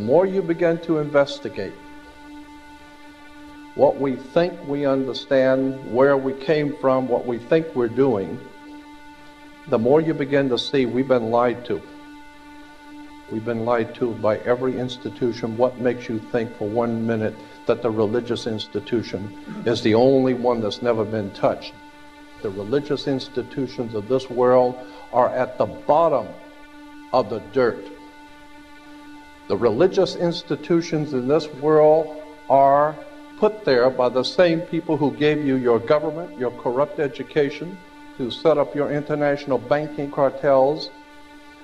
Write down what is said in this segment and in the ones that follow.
more you begin to investigate what we think we understand, where we came from, what we think we're doing, the more you begin to see we've been lied to. We've been lied to by every institution. What makes you think for 1 minute that the religious institution is the only one that's never been touched? The religious institutions of this world are at the bottom of the dirt. The religious institutions in this world are put there by the same people who gave you your government, your corrupt education, to set up your international banking cartels,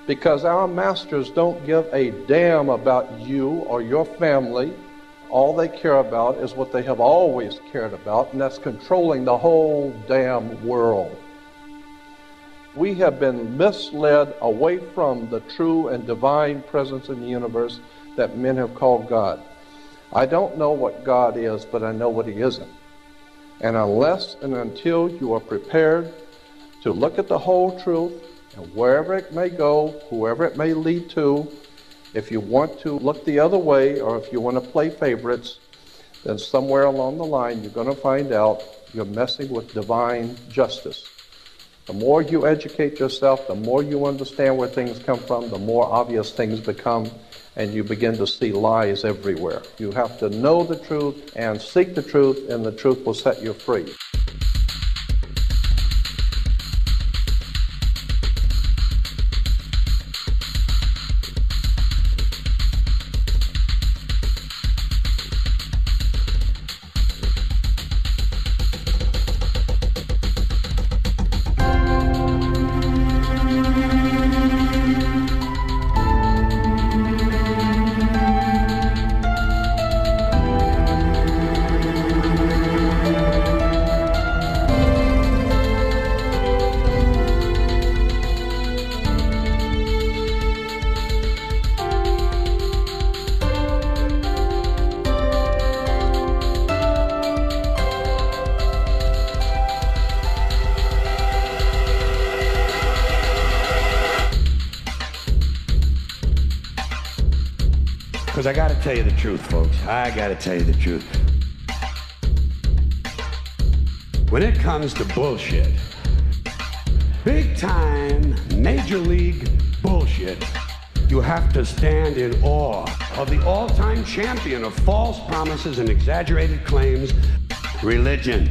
because our masters don't give a damn about you or your family. All they care about is what they have always cared about, and that's controlling the whole damn world. We have been misled away from the true and divine presence in the universe that men have called God. I don't know what God is, but I know what he isn't. And unless and until you are prepared to look at the whole truth, and wherever it may go, whoever it may lead to, if you want to look the other way, or if you want to play favorites, then somewhere along the line you're going to find out you're messing with divine justice. The more you educate yourself, the more you understand where things come from, the more obvious things become, and you begin to see lies everywhere. You have to know the truth and seek the truth, and the truth will set you free. Because I gotta tell you the truth, folks. I gotta tell you the truth. When it comes to bullshit, big time, major league bullshit, you have to stand in awe of the all-time champion of false promises and exaggerated claims, religion.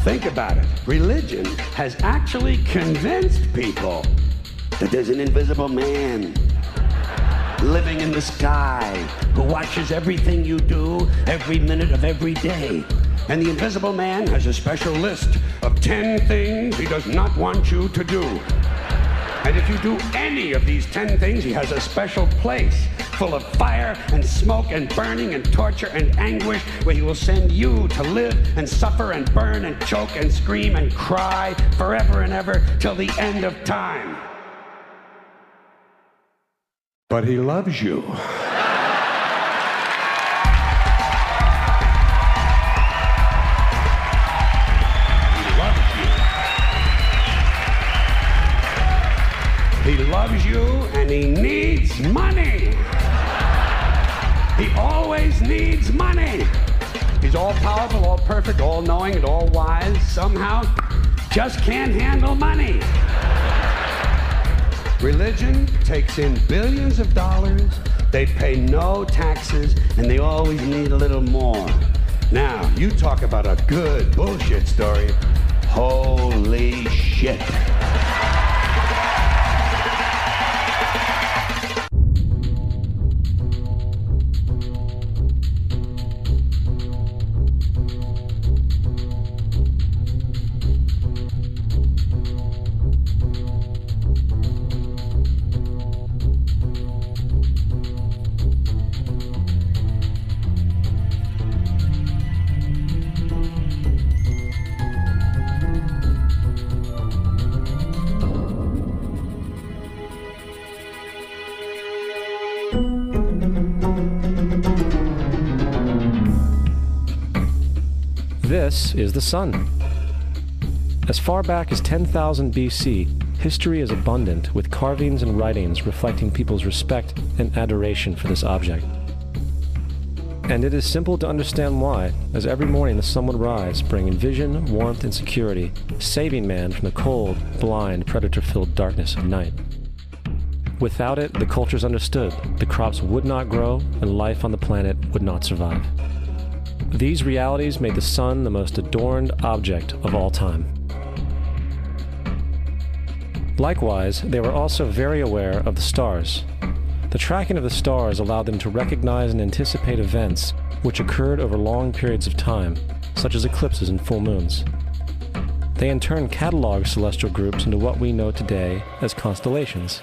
Think about it. Religion has actually convinced people that there's an invisible man living in the sky who watches everything you do every minute of every day. And the invisible man has a special list of 10 things he does not want you to do. And if you do any of these 10 things, he has a special place full of fire and smoke and burning and torture and anguish, where he will send you to live and suffer and burn and choke and scream and cry forever and ever till the end of time. But he loves you. He loves you and he needs money. He always needs money. He's all powerful, all perfect, all knowing, and all wise. Somehow just can't handle money. Religion takes in billions of dollars, they pay no taxes, and they always need a little more. Now, you talk about a good bullshit story. Holy shit. This is the sun. As far back as 10,000 BC, history is abundant with carvings and writings reflecting people's respect and adoration for this object. And it is simple to understand why, as every morning the sun would rise, bringing vision, warmth, and security, saving man from the cold, blind, predator-filled darkness of night. Without it, the cultures understood, the crops would not grow, and life on the planet would not survive. These realities made the sun the most adorned object of all time. Likewise, they were also very aware of the stars. The tracking of the stars allowed them to recognize and anticipate events which occurred over long periods of time, such as eclipses and full moons. They in turn cataloged celestial groups into what we know today as constellations.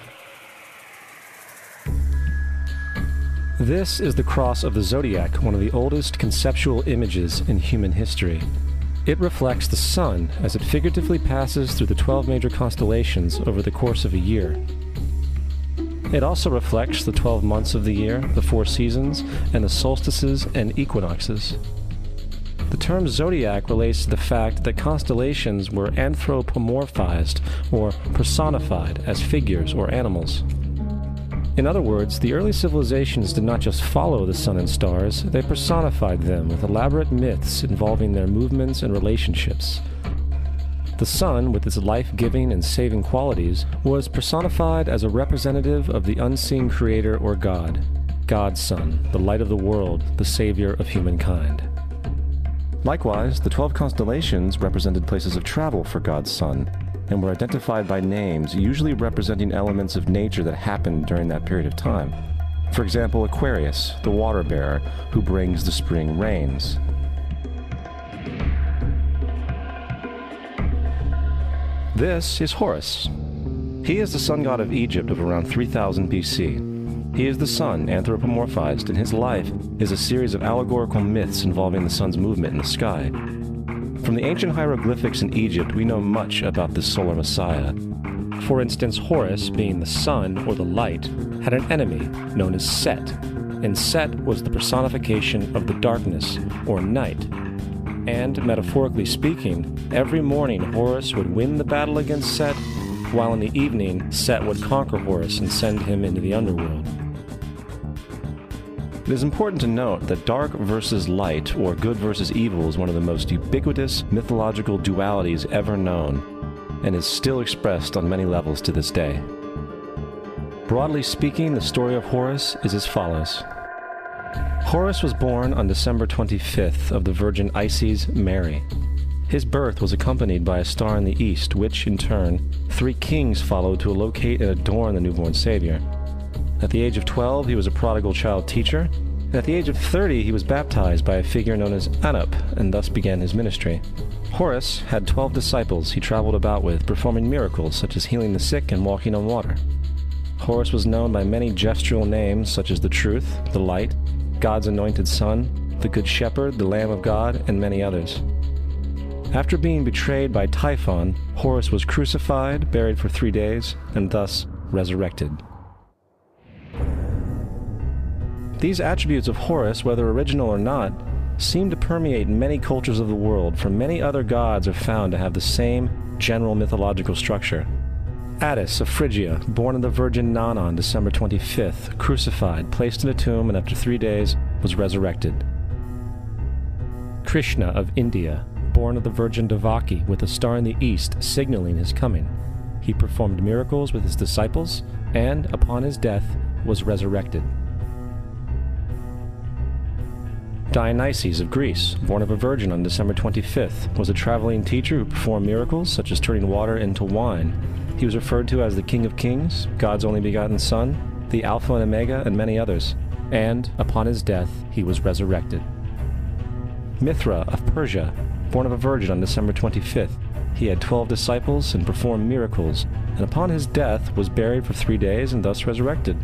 This is the cross of the zodiac, one of the oldest conceptual images in human history. It reflects the sun as it figuratively passes through the 12 major constellations over the course of a year. It also reflects the 12 months of the year, the 4 seasons, and the solstices and equinoxes. The term zodiac relates to the fact that constellations were anthropomorphized or personified as figures or animals. In other words, the early civilizations did not just follow the sun and stars, they personified them with elaborate myths involving their movements and relationships. The sun, with its life-giving and saving qualities, was personified as a representative of the unseen creator or God, God's Son, the light of the world, the savior of humankind. Likewise, the 12 constellations represented places of travel for God's Son, and were identified by names, usually representing elements of nature that happened during that period of time. For example, Aquarius, the water bearer, who brings the spring rains. This is Horus. He is the sun god of Egypt of around 3000 BC. He is the sun, anthropomorphized, and his life is a series of allegorical myths involving the sun's movement in the sky. From the ancient hieroglyphics in Egypt, we know much about this solar messiah. For instance, Horus, being the sun or the light, had an enemy known as Set, and Set was the personification of the darkness or night. And, metaphorically speaking, every morning Horus would win the battle against Set, while in the evening Set would conquer Horus and send him into the underworld. It is important to note that dark versus light, or good versus evil, is one of the most ubiquitous mythological dualities ever known, and is still expressed on many levels to this day. Broadly speaking, the story of Horus is as follows. Horus was born on December 25th of the Virgin Isis Mary. His birth was accompanied by a star in the east, which, in turn, 3 kings followed to locate and adorn the newborn Savior. At the age of 12, he was a prodigal child teacher, and at the age of 30, he was baptized by a figure known as Anup, and thus began his ministry. Horus had 12 disciples he traveled about with, performing miracles such as healing the sick and walking on water. Horus was known by many gestural names such as the Truth, the Light, God's Anointed Son, the Good Shepherd, the Lamb of God, and many others. After being betrayed by Typhon, Horus was crucified, buried for 3 days, and thus resurrected. These attributes of Horus, whether original or not, seem to permeate many cultures of the world, for many other gods are found to have the same general mythological structure. Attis of Phrygia, born of the Virgin Nana on December 25th, crucified, placed in a tomb, and after 3 days was resurrected. Krishna of India, born of the Virgin Devaki, with a star in the east signaling his coming. He performed miracles with his disciples, and, upon his death, was resurrected. Dionysus of Greece, born of a virgin on December 25th, was a traveling teacher who performed miracles such as turning water into wine. He was referred to as the King of Kings, God's only begotten Son, the Alpha and Omega, and many others. And, upon his death, he was resurrected. Mithra of Persia, born of a virgin on December 25th, he had 12 disciples and performed miracles, and upon his death was buried for 3 days and thus resurrected.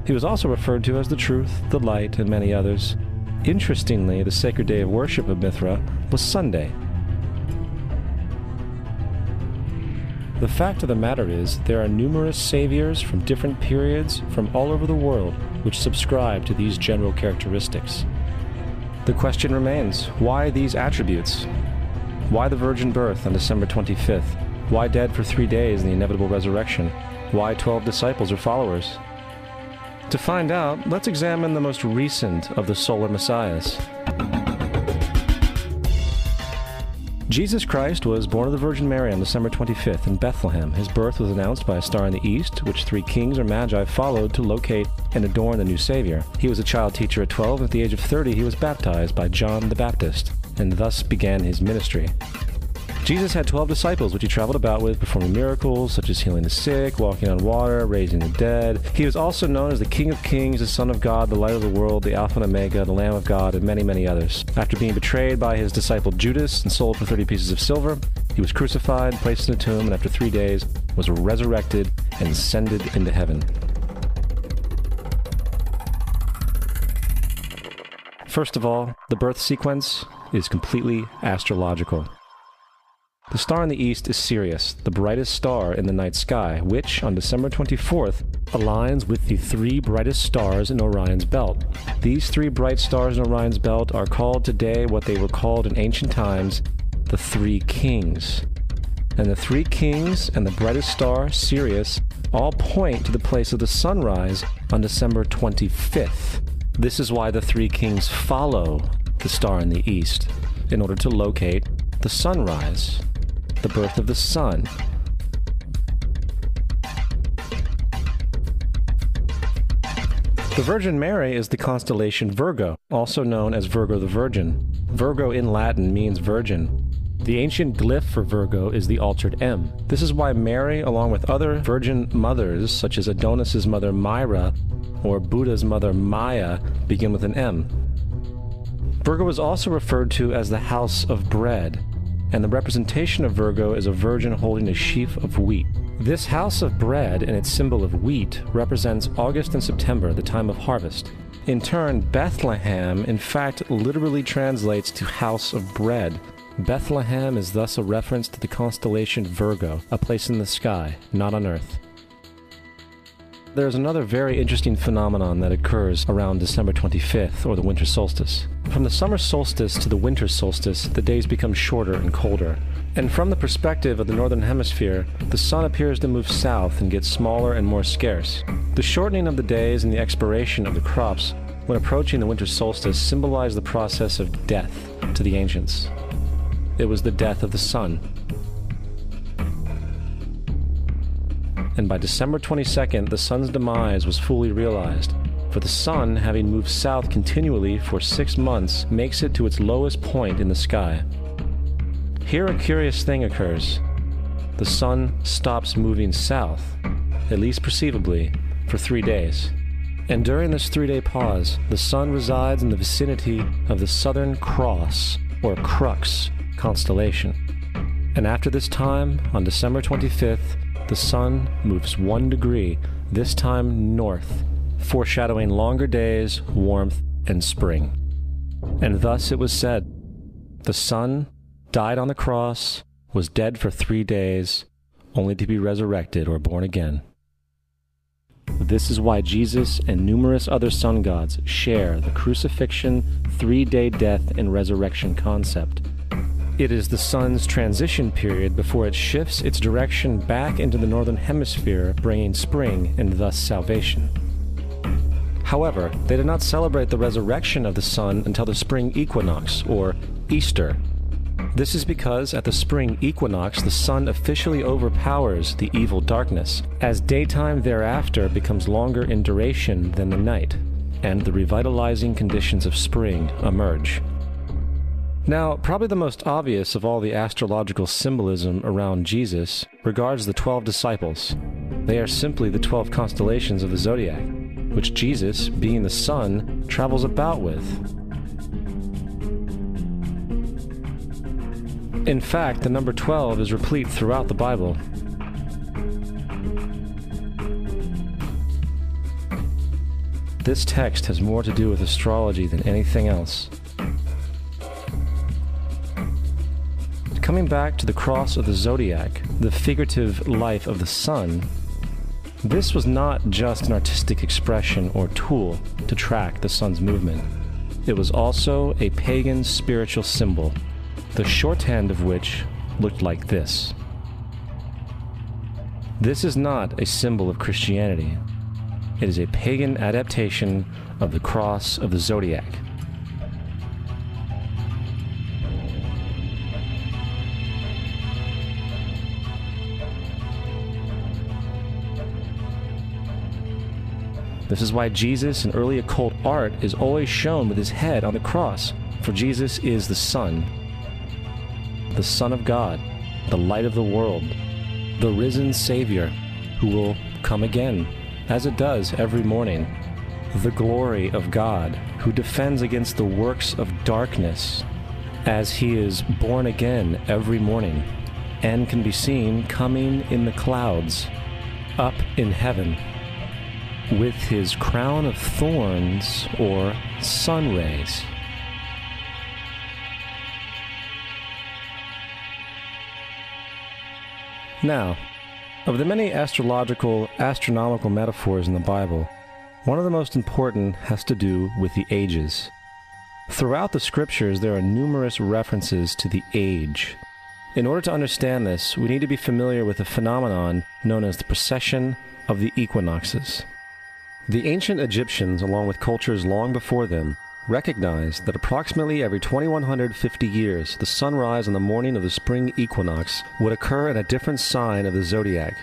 He was also referred to as the Truth, the Light, and many others. Interestingly, the sacred day of worship of Mithra was Sunday. The fact of the matter is, there are numerous saviors from different periods from all over the world which subscribe to these general characteristics. The question remains, why these attributes? Why the virgin birth on December 25th? Why dead for 3 days in the inevitable resurrection? Why 12 disciples or followers? To find out, let's examine the most recent of the solar messiahs. Jesus Christ was born of the Virgin Mary on December 25th in Bethlehem. His birth was announced by a star in the east, which 3 kings or magi followed to locate and adorn the new Savior. He was a child teacher at 12, and at the age of 30 he was baptized by John the Baptist, and thus began his ministry. Jesus had 12 disciples, which he traveled about with, performing miracles such as healing the sick, walking on water, raising the dead. He was also known as the King of Kings, the Son of God, the Light of the World, the Alpha and Omega, the Lamb of God, and many, many others. After being betrayed by his disciple Judas and sold for 30 pieces of silver, he was crucified, placed in a tomb, and after 3 days was resurrected and ascended into heaven. First of all, the birth sequence is completely astrological. The star in the east is Sirius, the brightest star in the night sky, which, on December 24th, aligns with the 3 brightest stars in Orion's belt. These 3 bright stars in Orion's belt are called today what they were called in ancient times, the 3 kings. And the 3 kings and the brightest star, Sirius, all point to the place of the sunrise on December 25th. This is why the 3 kings follow the star in the east, in order to locate the sunrise, the birth of the sun. The Virgin Mary is the constellation Virgo, also known as Virgo the Virgin. Virgo in Latin means virgin. The ancient glyph for Virgo is the altered M. This is why Mary, along with other virgin mothers, such as Adonis's mother Myra or Buddha's mother Maya, begin with an M. Virgo is also referred to as the house of bread, and the representation of Virgo is a virgin holding a sheaf of wheat. This house of bread and its symbol of wheat represents August and September, the time of harvest. In turn, Bethlehem, in fact, literally translates to house of bread. Bethlehem is thus a reference to the constellation Virgo, a place in the sky, not on Earth. There's another very interesting phenomenon that occurs around December 25th, or the winter solstice. From the summer solstice to the winter solstice, the days become shorter and colder. And from the perspective of the northern hemisphere, the sun appears to move south and get smaller and more scarce. The shortening of the days and the expiration of the crops when approaching the winter solstice symbolized the process of death to the ancients. It was the death of the sun. And by December 22nd, the sun's demise was fully realized, for the sun, having moved south continually for 6 months, makes it to its lowest point in the sky. Here a curious thing occurs. The sun stops moving south, at least perceivably, for 3 days. And during this 3-day pause, the sun resides in the vicinity of the Southern Cross, or Crux, constellation. And after this time, on December 25th, the sun moves 1 degree, this time north, foreshadowing longer days, warmth, and spring. And thus it was said, the sun died on the cross, was dead for 3 days, only to be resurrected or born again. This is why Jesus and numerous other sun gods share the crucifixion, 3-day death, and resurrection concept. It is the sun's transition period before it shifts its direction back into the northern hemisphere, bringing spring and thus salvation. However, they did not celebrate the resurrection of the sun until the spring equinox, or Easter. This is because at the spring equinox, the sun officially overpowers the evil darkness, as daytime thereafter becomes longer in duration than the night, and the revitalizing conditions of spring emerge. Now, probably the most obvious of all the astrological symbolism around Jesus regards the 12 disciples. They are simply the 12 constellations of the zodiac, which Jesus, being the sun, travels about with. In fact, the number 12 is replete throughout the Bible. This text has more to do with astrology than anything else. Coming back to the cross of the zodiac, the figurative life of the sun, this was not just an artistic expression or tool to track the sun's movement. It was also a pagan spiritual symbol, the shorthand of which looked like this. This is not a symbol of Christianity. It is a pagan adaptation of the cross of the zodiac. This is why Jesus in early occult art is always shown with his head on the cross, for Jesus is the Son of God, the light of the world, the risen Savior who will come again, as it does every morning, the glory of God who defends against the works of darkness as he is born again every morning and can be seen coming in the clouds up in heaven with his crown of thorns or sun rays. Now, of the many astronomical metaphors in the Bible, one of the most important has to do with the ages. Throughout the scriptures, there are numerous references to the age. In order to understand this, we need to be familiar with a phenomenon known as the precession of the equinoxes. The ancient Egyptians, along with cultures long before them, recognized that approximately every 2150 years, the sunrise on the morning of the spring equinox would occur in a different sign of the zodiac.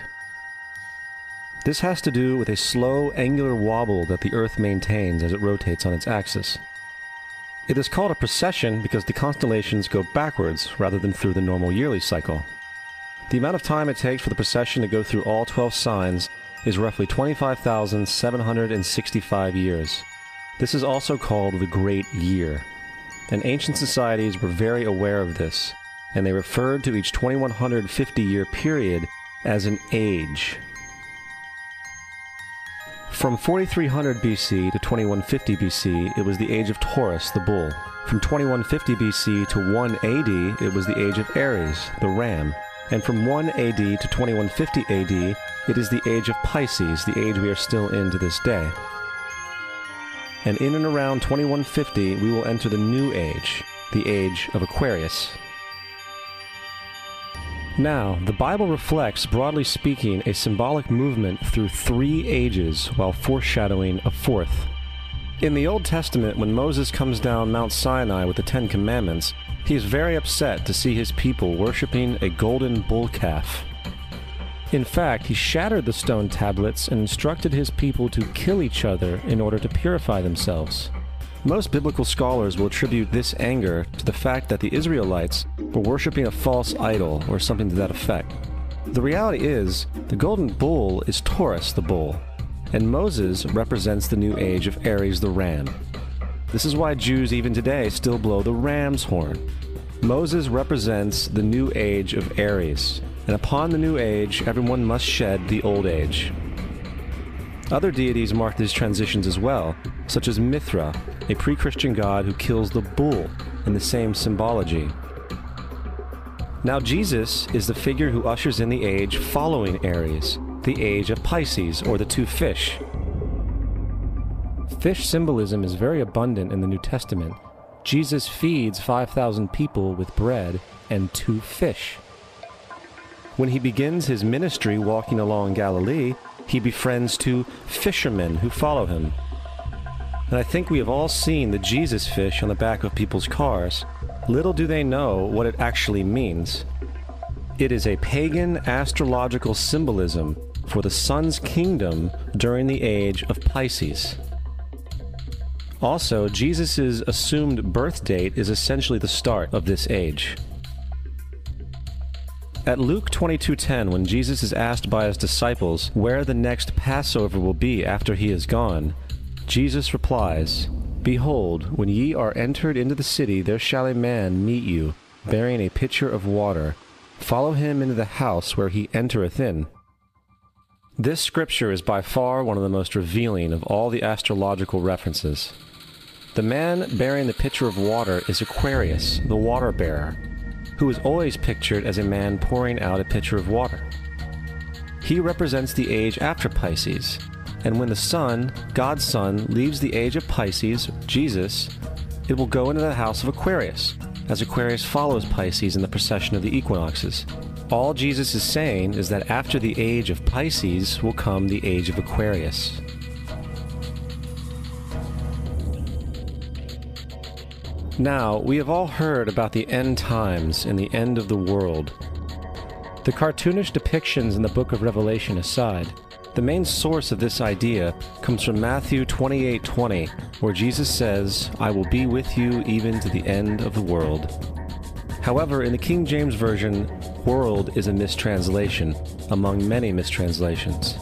This has to do with a slow, angular wobble that the Earth maintains as it rotates on its axis. It is called a precession because the constellations go backwards rather than through the normal yearly cycle. The amount of time it takes for the precession to go through all 12 signs is roughly 25,765 years. This is also called the Great Year, and ancient societies were very aware of this, and they referred to each 2150-year period as an age. From 4300 BC to 2150 BC, it was the age of Taurus, the bull. From 2150 BC to 1 AD, it was the age of Aries, the ram. And from 1 AD to 2150 AD, it is the age of Pisces, the age we are still in to this day. And in and around 2150, we will enter the new age, the age of Aquarius. Now, the Bible reflects, broadly speaking, a symbolic movement through 3 ages while foreshadowing a 4th. In the Old Testament, when Moses comes down Mount Sinai with the 10 Commandments, he is very upset to see his people worshiping a golden bull calf. In fact, he shattered the stone tablets and instructed his people to kill each other in order to purify themselves. Most biblical scholars will attribute this anger to the fact that the Israelites were worshiping a false idol or something to that effect. The reality is, the golden bull is Taurus the bull, and Moses represents the new age of Aries the ram. This is why Jews even today still blow the ram's horn. Moses represents the new age of Aries, and upon the new age, everyone must shed the old age. Other deities mark these transitions as well, such as Mithra, a pre-Christian god who kills the bull in the same symbology. Now Jesus is the figure who ushers in the age following Aries, the age of Pisces, or the 2 fish. Fish symbolism is very abundant in the New Testament. Jesus feeds 5,000 people with bread and 2 fish. When he begins his ministry walking along Galilee, he befriends 2 fishermen who follow him. And I think we have all seen the Jesus fish on the back of people's cars. Little do they know what it actually means. It is a pagan astrological symbolism for the sun's kingdom during the age of Pisces. Also, Jesus' assumed birth date is essentially the start of this age. At Luke 22:10, when Jesus is asked by his disciples where the next Passover will be after he is gone, Jesus replies, "Behold, when ye are entered into the city, there shall a man meet you, bearing a pitcher of water. Follow him into the house where he entereth in." This scripture is by far one of the most revealing of all the astrological references. The man bearing the pitcher of water is Aquarius, the water bearer, who is always pictured as a man pouring out a pitcher of water. He represents the age after Pisces, and when the sun, God's Son, leaves the age of Pisces, Jesus, it will go into the house of Aquarius, as Aquarius follows Pisces in the precession of the equinoxes. All Jesus is saying is that after the age of Pisces will come the age of Aquarius. Now, we have all heard about the end times and the end of the world. The cartoonish depictions in the book of Revelation aside, the main source of this idea comes from Matthew 28:20, where Jesus says, "I will be with you even to the end of the world." However, in the King James Version, world is a mistranslation, among many mistranslations.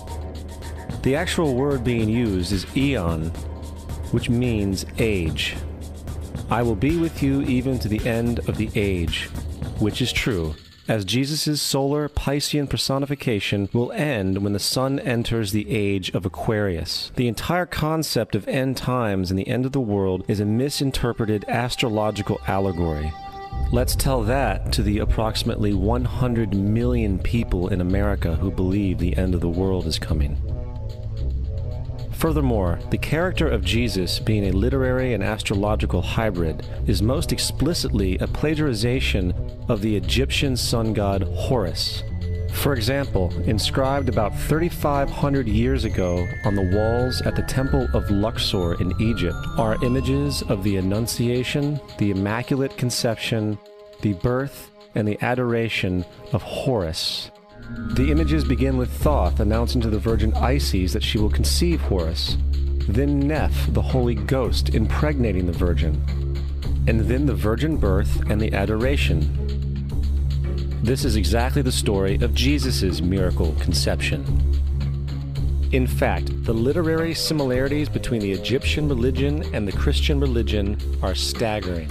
The actual word being used is eon, which means age. I will be with you even to the end of the age, which is true, as Jesus' solar Piscean personification will end when the sun enters the age of Aquarius. The entire concept of end times and the end of the world is a misinterpreted astrological allegory. Let's tell that to the approximately 100 million people in America who believe the end of the world is coming. Furthermore, the character of Jesus being a literary and astrological hybrid is most explicitly a plagiarization of the Egyptian sun god Horus. For example, inscribed about 3,500 years ago on the walls at the Temple of Luxor in Egypt are images of the Annunciation, the Immaculate Conception, the birth, and the adoration of Horus. The images begin with Thoth announcing to the Virgin Isis that she will conceive Horus, then Neph, the Holy Ghost, impregnating the Virgin, and then the virgin birth and the adoration. This is exactly the story of Jesus' miracle conception. In fact, the literary similarities between the Egyptian religion and the Christian religion are staggering.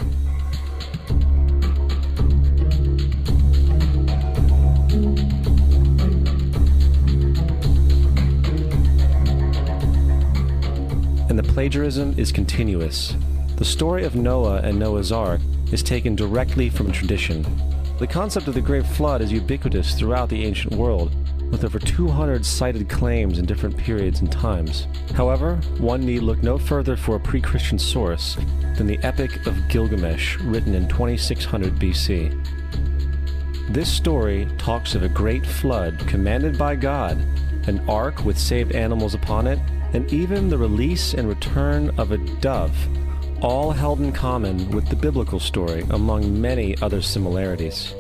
And the plagiarism is continuous. The story of Noah and Noah's Ark is taken directly from tradition. The concept of the Great Flood is ubiquitous throughout the ancient world, with over 200 cited claims in different periods and times. However, one need look no further for a pre-Christian source than the Epic of Gilgamesh, written in 2600 BC. This story talks of a great flood commanded by God, an ark with saved animals upon it, and even the release and return of a dove, all held in common with the biblical story, among many other similarities.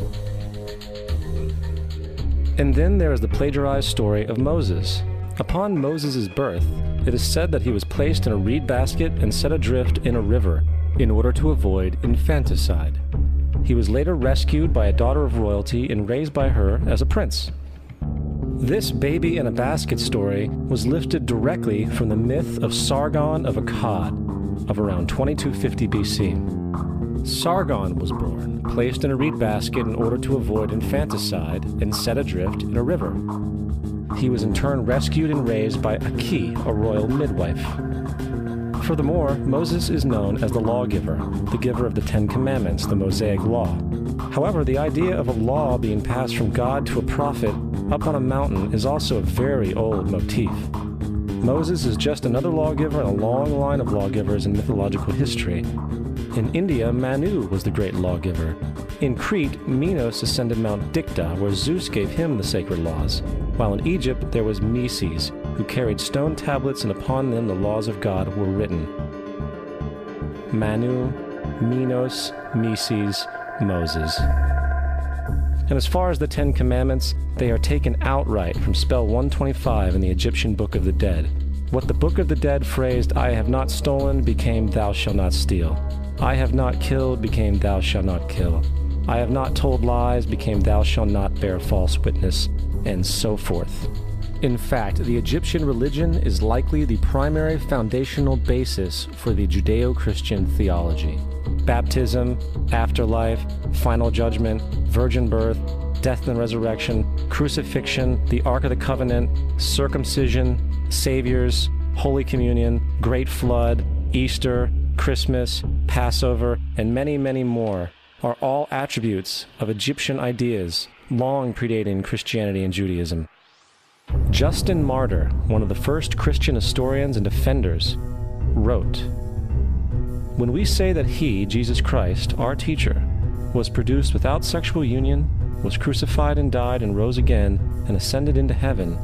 And then there is the plagiarized story of Moses. Upon Moses' birth, it is said that he was placed in a reed basket and set adrift in a river in order to avoid infanticide. He was later rescued by a daughter of royalty and raised by her as a prince. This baby in a basket story was lifted directly from the myth of Sargon of Akkad of around 2250 BC. Sargon was born, placed in a reed basket in order to avoid infanticide, and set adrift in a river. He was in turn rescued and raised by Aki, a royal midwife. Furthermore, Moses is known as the lawgiver, the giver of the Ten Commandments, the Mosaic Law. However, the idea of a law being passed from God to a prophet up on a mountain is also a very old motif. Moses is just another lawgiver in a long line of lawgivers in mythological history. In India, Manu was the great lawgiver. In Crete, Minos ascended Mount Dicta, where Zeus gave him the sacred laws, while in Egypt there was Meses, who carried stone tablets and upon them the laws of God were written. Manu, Minos, Meses, Moses. And as far as the Ten Commandments, they are taken outright from spell 125 in the Egyptian Book of the Dead. What the Book of the Dead phrased, "I have not stolen," became "Thou shalt not steal." "I have not killed," became "Thou shalt not kill." "I have not told lies," became "Thou shalt not bear false witness," and so forth. In fact, the Egyptian religion is likely the primary foundational basis for the Judeo-Christian theology. Baptism, afterlife, final judgment, virgin birth, death and resurrection, crucifixion, the Ark of the Covenant, circumcision, saviors, Holy Communion, Great Flood, Easter, Christmas, Passover, and many, many more are all attributes of Egyptian ideas long predating Christianity and Judaism. Justin Martyr, one of the first Christian historians and defenders, wrote, "When we say that he, Jesus Christ, our teacher, was produced without sexual union, was crucified and died and rose again and ascended into heaven,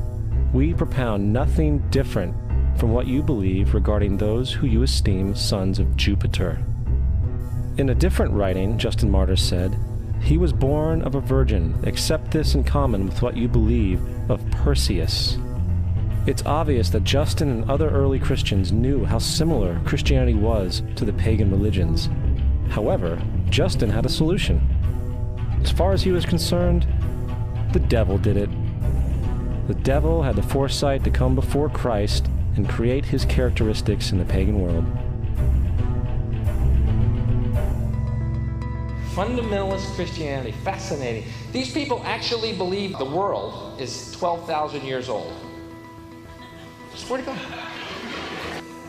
we propound nothing different from what you believe regarding those who you esteem sons of Jupiter. In a different writing, Justin Martyr said, "He was born of a virgin, except this in common with what you believe of Perseus." It's obvious that Justin and other early Christians knew how similar Christianity was to the pagan religions. However, Justin had a solution. As far as he was concerned, the devil did it. The devil had the foresight to come before Christ and create his characteristics in the pagan world. Fundamentalist Christianity, fascinating. These people actually believe the world is 12,000 years old. I swear to God.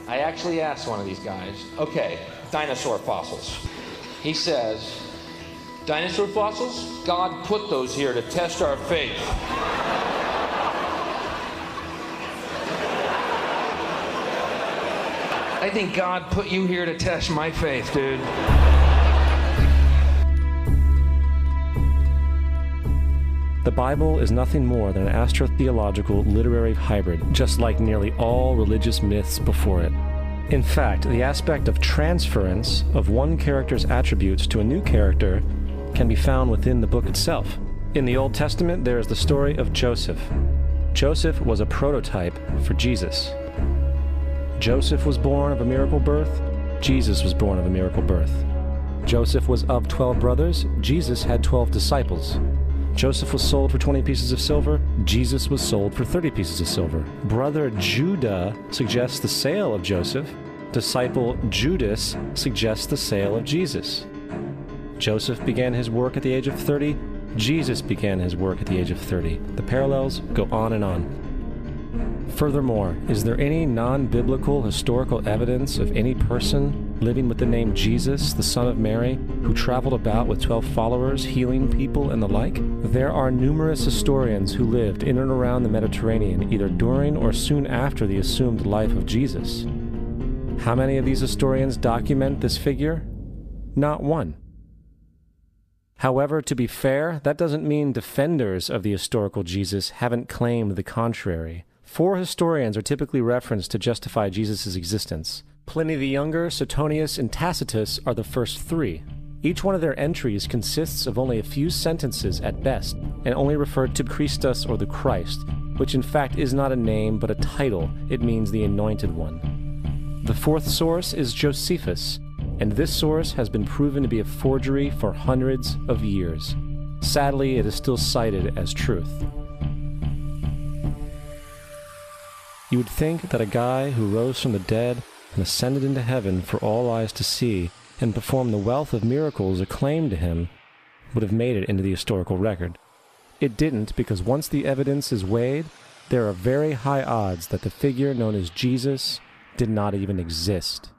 I actually asked one of these guys, okay, dinosaur fossils. He says, dinosaur fossils? God put those here to test our faith. I think God put you here to test my faith, dude. The Bible is nothing more than an astrotheological literary hybrid, just like nearly all religious myths before it. In fact, the aspect of transference of one character's attributes to a new character can be found within the book itself. In the Old Testament, there is the story of Joseph. Joseph was a prototype for Jesus. Joseph was born of a miracle birth. Jesus was born of a miracle birth. Joseph was of 12 brothers. Jesus had 12 disciples. Joseph was sold for 20 pieces of silver. Jesus was sold for 30 pieces of silver. Brother Judah suggests the sale of Joseph. Disciple Judas suggests the sale of Jesus. Joseph began his work at the age of 30. Jesus began his work at the age of 30. The parallels go on and on. Furthermore, is there any non-biblical historical evidence of any person living with the name Jesus, the son of Mary, who traveled about with 12 followers, healing people and the like? There are numerous historians who lived in and around the Mediterranean, either during or soon after the assumed life of Jesus. How many of these historians document this figure? Not one. However, to be fair, that doesn't mean defenders of the historical Jesus haven't claimed the contrary. 4 historians are typically referenced to justify Jesus' existence. Pliny the Younger, Suetonius, and Tacitus are the first 3. Each one of their entries consists of only a few sentences at best, and only refer to Christus or the Christ, which in fact is not a name but a title. It means the Anointed One. The 4th source is Josephus, and this source has been proven to be a forgery for hundreds of years. Sadly, it is still cited as truth. You would think that a guy who rose from the dead and ascended into heaven for all eyes to see and performed the wealth of miracles acclaimed to him would have made it into the historical record. It didn't, because once the evidence is weighed, there are very high odds that the figure known as Jesus did not even exist.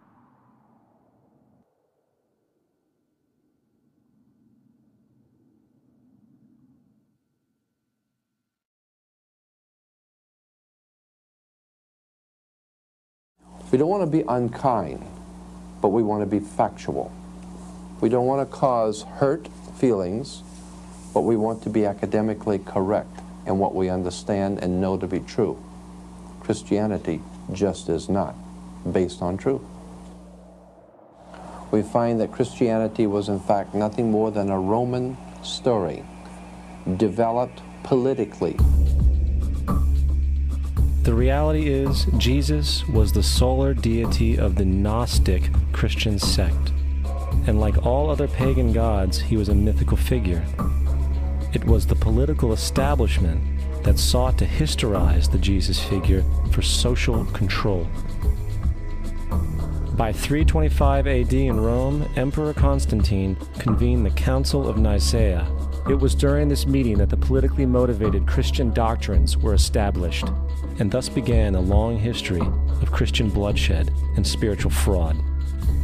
We don't want to be unkind, but we want to be factual. We don't want to cause hurt feelings, but we want to be academically correct in what we understand and know to be true. Christianity just is not based on truth. We find that Christianity was in fact nothing more than a Roman story, developed politically. The reality is, Jesus was the solar deity of the Gnostic Christian sect, and like all other pagan gods, he was a mythical figure. It was the political establishment that sought to historize the Jesus figure for social control. By 325 AD in Rome, Emperor Constantine convened the Council of Nicaea. It was during this meeting that the politically motivated Christian doctrines were established, and thus began a long history of Christian bloodshed and spiritual fraud.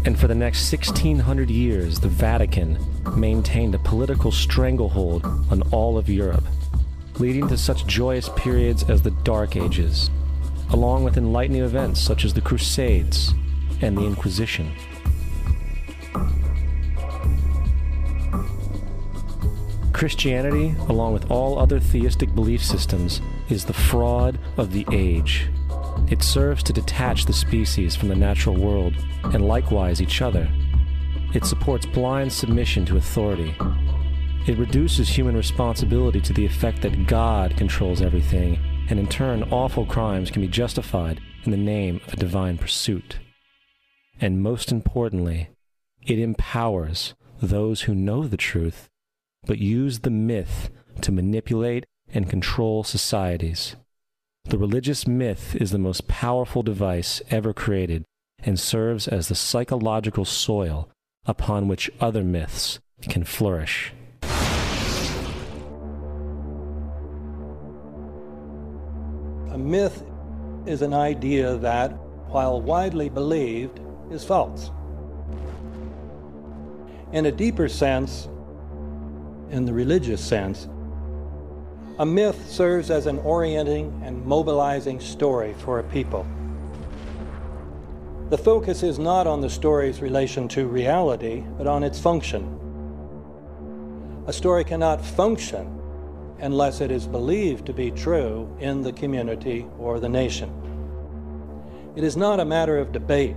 And for the next 1600 years, the Vatican maintained a political stranglehold on all of Europe, leading to such joyous periods as the Dark Ages, along with enlightening events such as the Crusades and the Inquisition. Christianity, along with all other theistic belief systems, is the fraud of the age. It serves to detach the species from the natural world, and likewise each other. It supports blind submission to authority. It reduces human responsibility to the effect that God controls everything, and in turn awful crimes can be justified in the name of a divine pursuit. And most importantly, it empowers those who know the truth, but use the myth to manipulate and control societies. The religious myth is the most powerful device ever created and serves as the psychological soil upon which other myths can flourish. A myth is an idea that, while widely believed, is false. In a deeper sense, in the religious sense, a myth serves as an orienting and mobilizing story for a people. The focus is not on the story's relation to reality, but on its function. A story cannot function unless it is believed to be true in the community or the nation. It is not a matter of debate.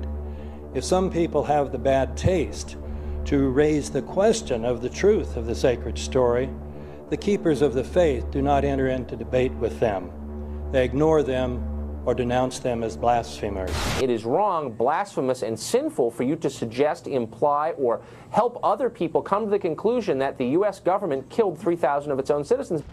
If some people have the bad taste to raise the question of the truth of the sacred story, the keepers of the faith do not enter into debate with them. They ignore them or denounce them as blasphemers. It is wrong, blasphemous, and sinful for you to suggest, imply, or help other people come to the conclusion that the U.S. government killed 3,000 of its own citizens.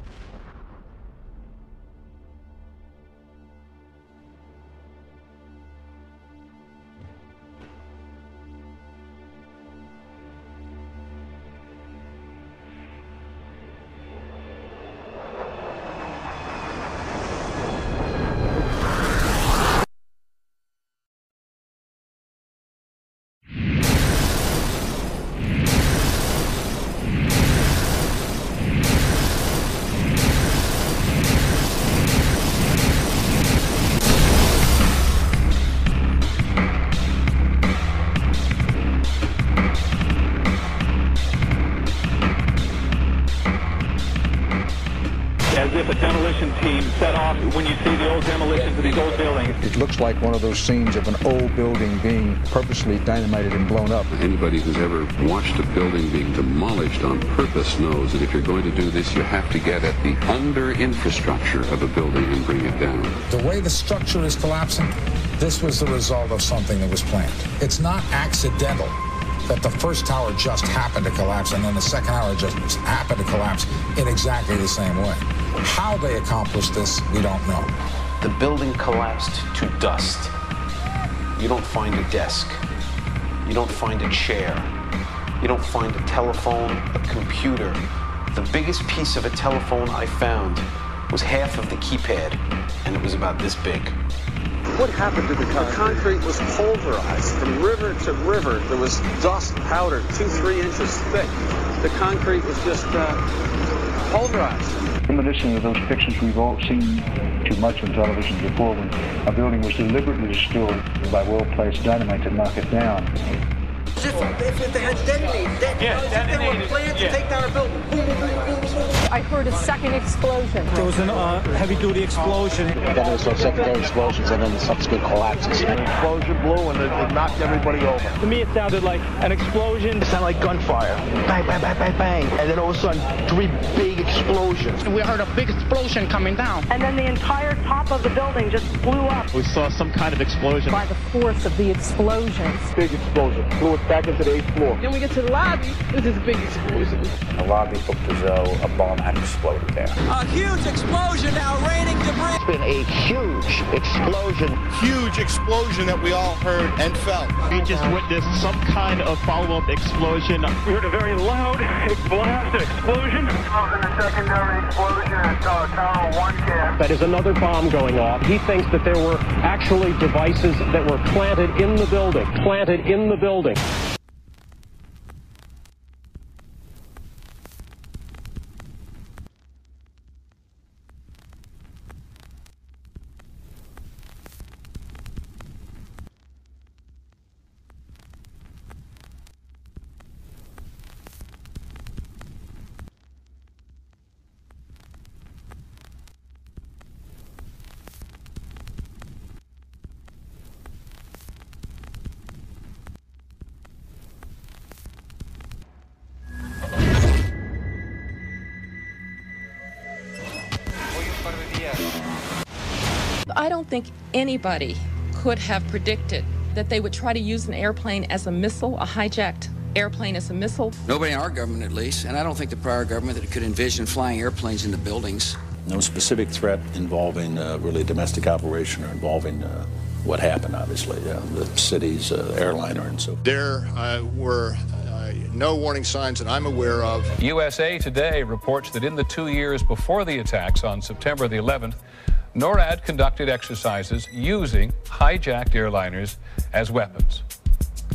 As if a demolition team set off when you see the old demolitions of these old buildings. It looks like one of those scenes of an old building being purposely dynamited and blown up. Anybody who's ever watched a building being demolished on purpose knows that if you're going to do this, you have to get at the under-infrastructure of a building and bring it down. The way the structure is collapsing, this was the result of something that was planned. It's not accidental that the first tower just happened to collapse and then the second tower just happened to collapse in exactly the same way. How they accomplished this, we don't know. The building collapsed to dust. You don't find a desk. You don't find a chair. You don't find a telephone, a computer. The biggest piece of a telephone I found was half of the keypad, and it was about this big. What happened to the concrete? The concrete was pulverized from river to river. There was dust powder 2-3 inches thick. The concrete was just pulverized. Reminiscent of those pictures we've all seen too much on television before, when a building was deliberately destroyed by well-placed dynamite to knock it down. If they had detonated, they were planned to take down a building. Boom, boom, boom, boom, boom. I heard a second explosion. There was a heavy-duty explosion. Then there was some secondary explosions and then subsequent collapses. An explosion blew and it knocked everybody over. To me, it sounded like an explosion. It sounded like gunfire. Bang, bang, bang, bang, bang. And then all of a sudden, 3 big explosions. We heard a big explosion coming down. And then the entire top of the building just blew up. We saw some kind of explosion. By the force of the explosion. Big explosion. Blew it back into the 8th floor. Then we get to the lobby. There's this big explosion. The lobby looked as though a bomb had exploded there. A huge explosion now raining debris. It's been a huge explosion. Huge explosion that we all heard and felt. We just witnessed some kind of follow-up explosion. We heard a very loud blast explosion. A secondary explosion at Tower 1 camp. That is another bomb going off. He thinks that there were actually devices that were planted in the building. Planted in the building. I don't think anybody could have predicted that they would try to use an airplane as a missile, a hijacked airplane as a missile. Nobody in our government, at least, and I don't think the prior government that could envision flying airplanes into buildings. No specific threat involving really domestic operation or involving what happened, obviously, the city's airliner and so forth. There were no warning signs that I'm aware of. USA Today reports that in the 2 years before the attacks on September the 11th, NORAD conducted exercises using hijacked airliners as weapons.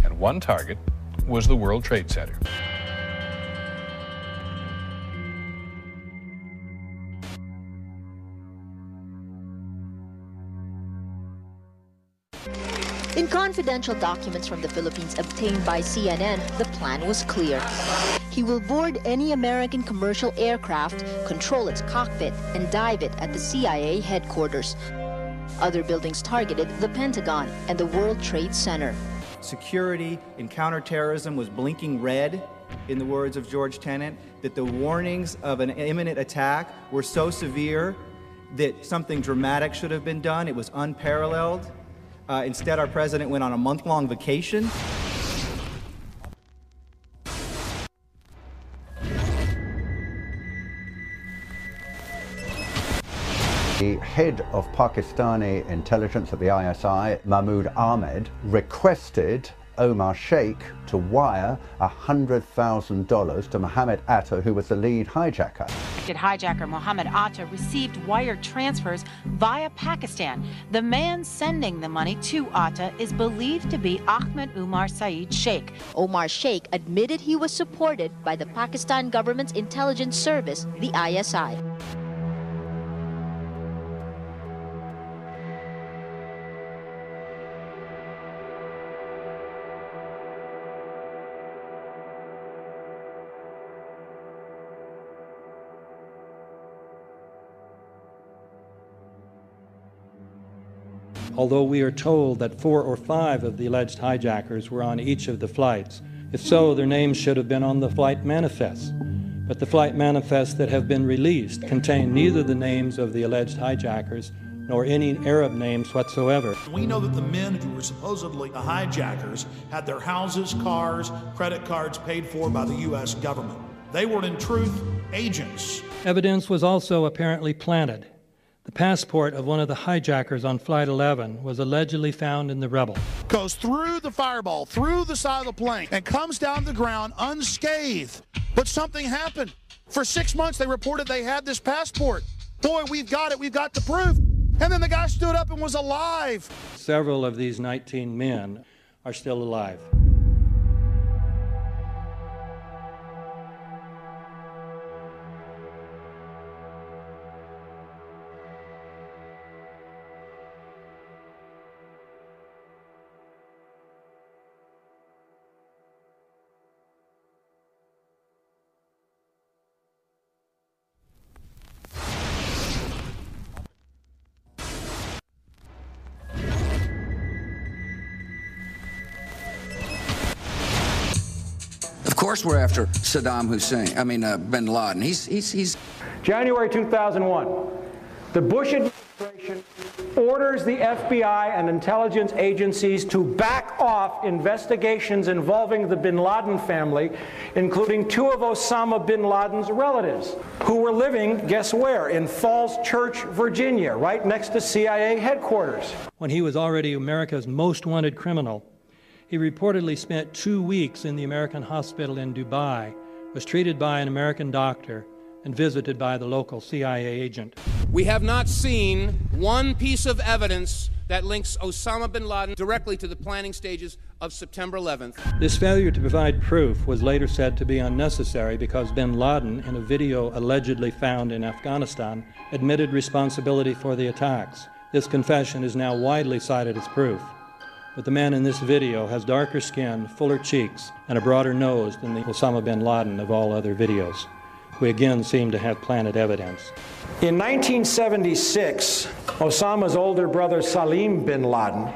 And one target was the World Trade Center. In confidential documents from the Philippines obtained by CNN, the plan was clear. He will board any American commercial aircraft, control its cockpit, and dive it at the CIA headquarters. Other buildings targeted the Pentagon and the World Trade Center. Security in counterterrorism was blinking red, in the words of George Tenet, that the warnings of an imminent attack were so severe that something dramatic should have been done. It was unparalleled. Instead, our president went on a month-long vacation. The head of Pakistani intelligence at the ISI, Mahmoud Ahmed, requested Omar Sheikh to wire $100,000 to Mohammed Atta, who was the lead hijacker. Hijacker Mohammed Atta received wire transfers via Pakistan. The man sending the money to Atta is believed to be Ahmed Umar Saeed Sheikh. Omar Sheikh admitted he was supported by the Pakistan government's intelligence service, the ISI. Although we are told that 4 or 5 of the alleged hijackers were on each of the flights. If so, their names should have been on the flight manifests. But the flight manifests that have been released contain neither the names of the alleged hijackers nor any Arab names whatsoever. We know that the men who were supposedly the hijackers had their houses, cars, credit cards paid for by the U.S. government. They were, in truth, agents. Evidence was also apparently planted. The passport of one of the hijackers on Flight 11 was allegedly found in the Rebel. Goes through the fireball, through the side of the plane, and comes down to the ground unscathed. But something happened. For 6 months, they reported they had this passport. Boy, we've got it. We've got the proof. And then the guy stood up and was alive. Several of these 19 men are still alive. Of course we're after Saddam Hussein, bin Laden. He's January 2001, the Bush administration orders the FBI and intelligence agencies to back off investigations involving the bin Laden family, including 2 of Osama bin Laden's relatives, who were living, guess where, in Falls Church, Virginia, right next to CIA headquarters. When he was already America's most wanted criminal, he reportedly spent 2 weeks in the American hospital in Dubai, was treated by an American doctor, and visited by the local CIA agent. We have not seen one piece of evidence that links Osama bin Laden directly to the planning stages of September 11th. This failure to provide proof was later said to be unnecessary because bin Laden, in a video allegedly found in Afghanistan, admitted responsibility for the attacks. This confession is now widely cited as proof. But the man in this video has darker skin, fuller cheeks, and a broader nose than the Osama bin Laden of all other videos. We again seem to have planted evidence. In 1976, Osama's older brother Salim bin Laden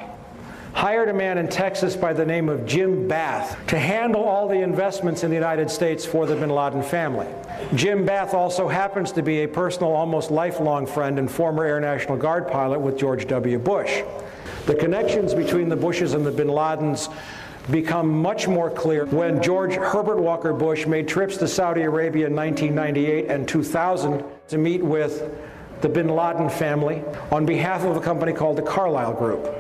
hired a man in Texas by the name of Jim Bath to handle all the investments in the United States for the bin Laden family. Jim Bath also happens to be a personal, almost lifelong friend and former Air National Guard pilot with George W. Bush. The connections between the Bushes and the bin Ladens become much more clear when George Herbert Walker Bush made trips to Saudi Arabia in 1998 and 2000 to meet with the bin Laden family on behalf of a company called the Carlyle Group.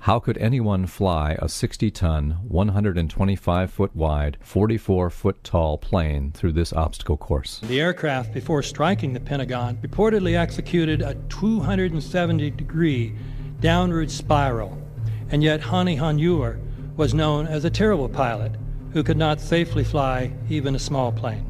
How could anyone fly a 60-ton, 125-foot wide, 44-foot tall plane through this obstacle course? The aircraft, before striking the Pentagon, reportedly executed a 270-degree downward spiral, and yet Hani Hanjour was known as a terrible pilot who could not safely fly even a small plane.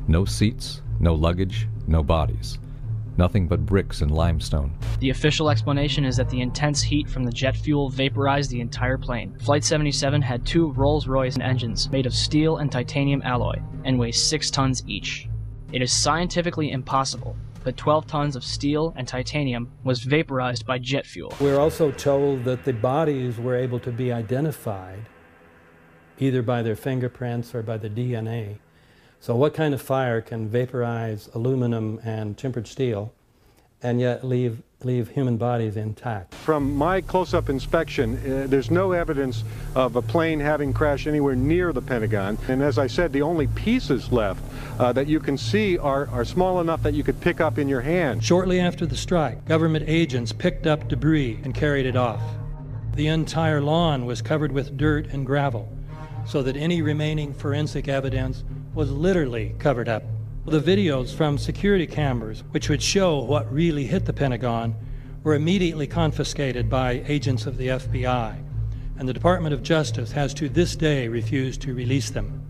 No seats, no luggage, no bodies. Nothing but bricks and limestone. The official explanation is that the intense heat from the jet fuel vaporized the entire plane. Flight 77 had 2 Rolls-Royce engines made of steel and titanium alloy and weigh 6 tons each. It is scientifically impossible that 12 tons of steel and titanium was vaporized by jet fuel. We're also told that the bodies were able to be identified either by their fingerprints or by the DNA. So what kind of fire can vaporize aluminum and tempered steel and yet leave human bodies intact? From my close-up inspection, there's no evidence of a plane having crashed anywhere near the Pentagon. And as I said, the only pieces left that you can see are small enough that you could pick up in your hand. Shortly after the strike, government agents picked up debris and carried it off. The entire lawn was covered with dirt and gravel, so that any remaining forensic evidence was literally covered up. The videos from security cameras, which would show what really hit the Pentagon, were immediately confiscated by agents of the FBI, and the Department of Justice has to this day refused to release them.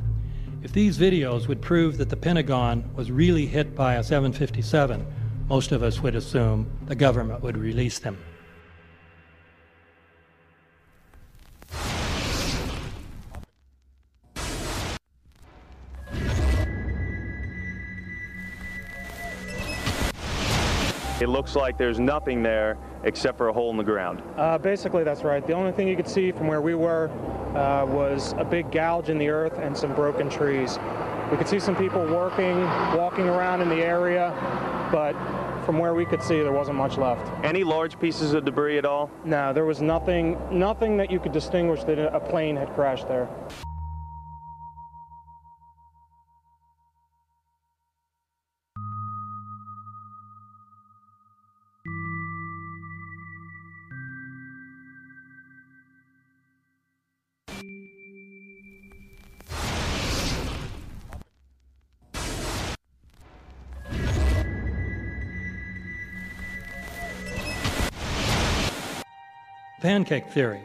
If these videos would prove that the Pentagon was really hit by a 757, most of us would assume the government would release them. It looks like there's nothing there except for a hole in the ground. Basically, that's right. The only thing you could see from where we were was a big gouge in the earth and some broken trees. We could see some people walking around in the area, but from where we could see, there wasn't much left. Any large pieces of debris at all? No, there was nothing that you could distinguish that a plane had crashed there. Pancake theory,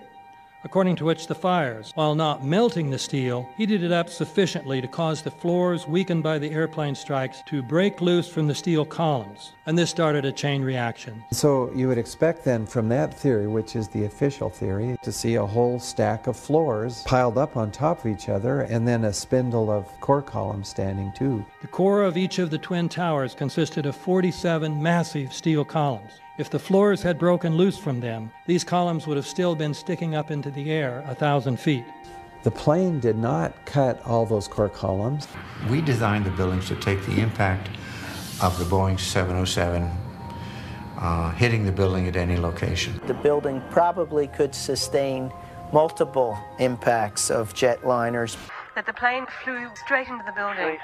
according to which the fires, while not melting the steel, heated it up sufficiently to cause the floors weakened by the airplane strikes to break loose from the steel columns, and this started a chain reaction. So you would expect then from that theory, which is the official theory, to see a whole stack of floors piled up on top of each other and then a spindle of core columns standing too. The core of each of the twin towers consisted of 47 massive steel columns. If the floors had broken loose from them, these columns would have still been sticking up into the air 1,000 feet. The plane did not cut all those core columns. We designed the buildings to take the impact of the Boeing 707 hitting the building at any location. The building probably could sustain multiple impacts of jetliners. That the plane flew straight into the building.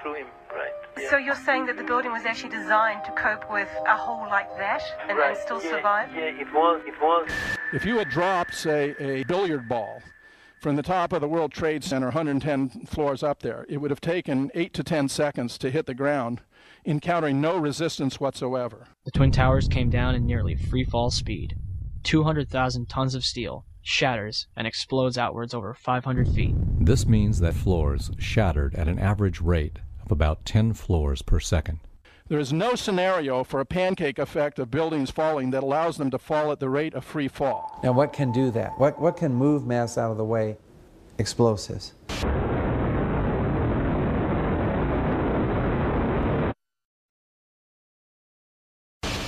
Through him, right. Yeah. So you're saying that the building was actually designed to cope with a hole like that and still survive? Yeah, it was. If you had dropped, say, a billiard ball From the top of the World Trade Center, 110 floors up there, it would have taken 8 to 10 seconds to hit the ground, encountering no resistance whatsoever. The Twin Towers came down in nearly free-fall speed. 200,000 tons of steel shatters and explodes outwards over 500 feet. This means that floors shattered at an average rate of about 10 floors per second. There is no scenario for a pancake effect of buildings falling that allows them to fall at the rate of free fall. Now what can do that? What can move mass out of the way? Explosives.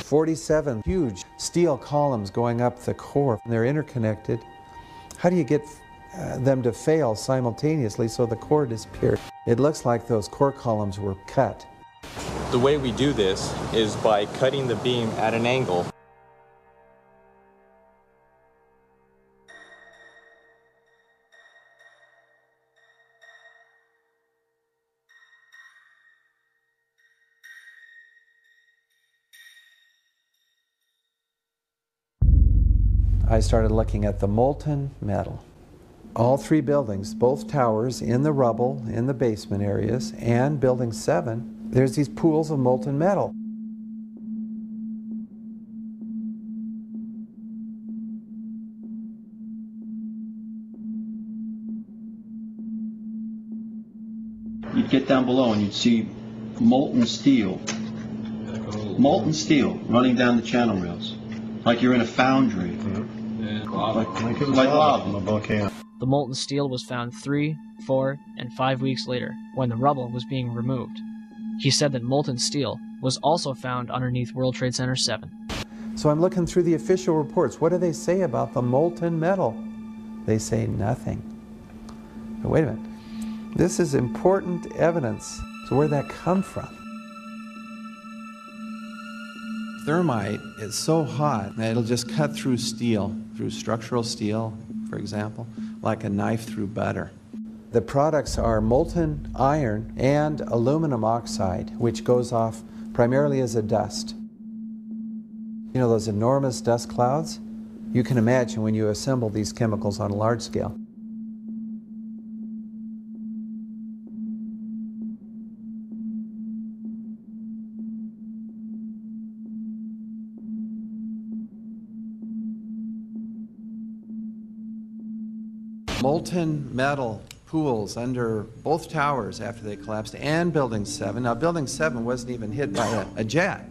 "47 huge steel columns going up the core. They're interconnected. How do you get them to fail simultaneously so the core disappears? It looks like those core columns were cut. The way we do this is by cutting the beam at an angle. I started looking at the molten metal. All three buildings, both towers, in the rubble, in the basement areas, and Building 7, there's these pools of molten metal. You'd get down below and you'd see molten steel running down the channel rails, like you're in a foundry. Like lava. A volcano. The molten steel was found 3, 4, and 5 weeks later, when the rubble was being removed. He said that molten steel was also found underneath World Trade Center 7. So I'm looking through the official reports. What do they say about the molten metal? They say nothing. But wait a minute. This is important evidence. So where'd that come from? Thermite is so hot that it'll just cut through steel, through structural steel, for example, like a knife through butter. The products are molten iron and aluminum oxide, which goes off primarily as a dust. You know those enormous dust clouds? You can imagine when you assemble these chemicals on a large scale. Molten metal pools under both towers after they collapsed, and Building 7. Now, Building 7 wasn't even hit by a jet.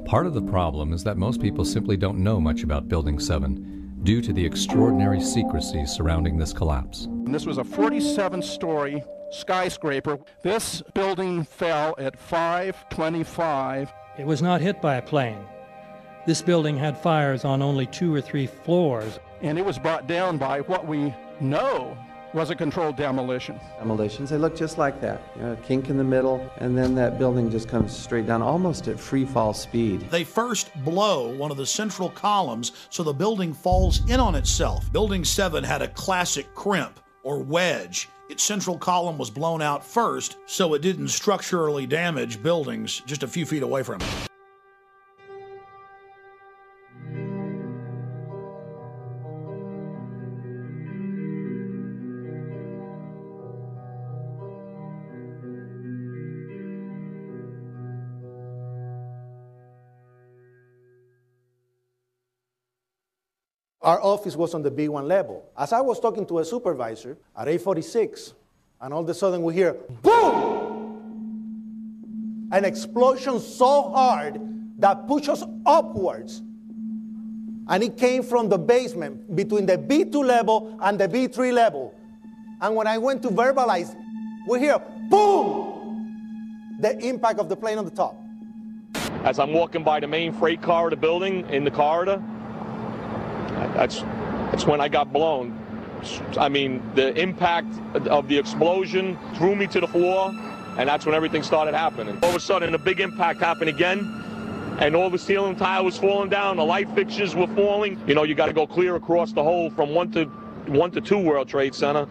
Part of the problem is that most people simply don't know much about Building 7 due to the extraordinary secrecy surrounding this collapse. And this was a 47-story skyscraper. This building fell at 5:25. It was not hit by a plane. This building had fires on only 2 or 3 floors. And it was brought down by what we know was a controlled demolition. Demolitions, they look just like that. You know, a kink in the middle, and then that building just comes straight down, almost at free fall speed. They first blow one of the central columns so the building falls in on itself. Building 7 had a classic crimp or wedge. Its central column was blown out first, so it didn't structurally damage buildings just a few feet away from it. Our office was on the B1 level. As I was talking to a supervisor at 8:46, and all of a sudden we hear, boom! An explosion so hard that pushed us upwards. And it came from the basement between the B2 level and the B3 level. And when I went to verbalize, we hear, boom! The impact of the plane on the top. As I'm walking by the main freight corridor building in the corridor, that's when I got blown. I mean, the impact of the explosion threw me to the floor, and that's when everything started happening. All of a sudden, a big impact happened again, and all the ceiling tile was falling down, the light fixtures were falling. You know, you got to go clear across the whole from 1 to 2 World Trade Center,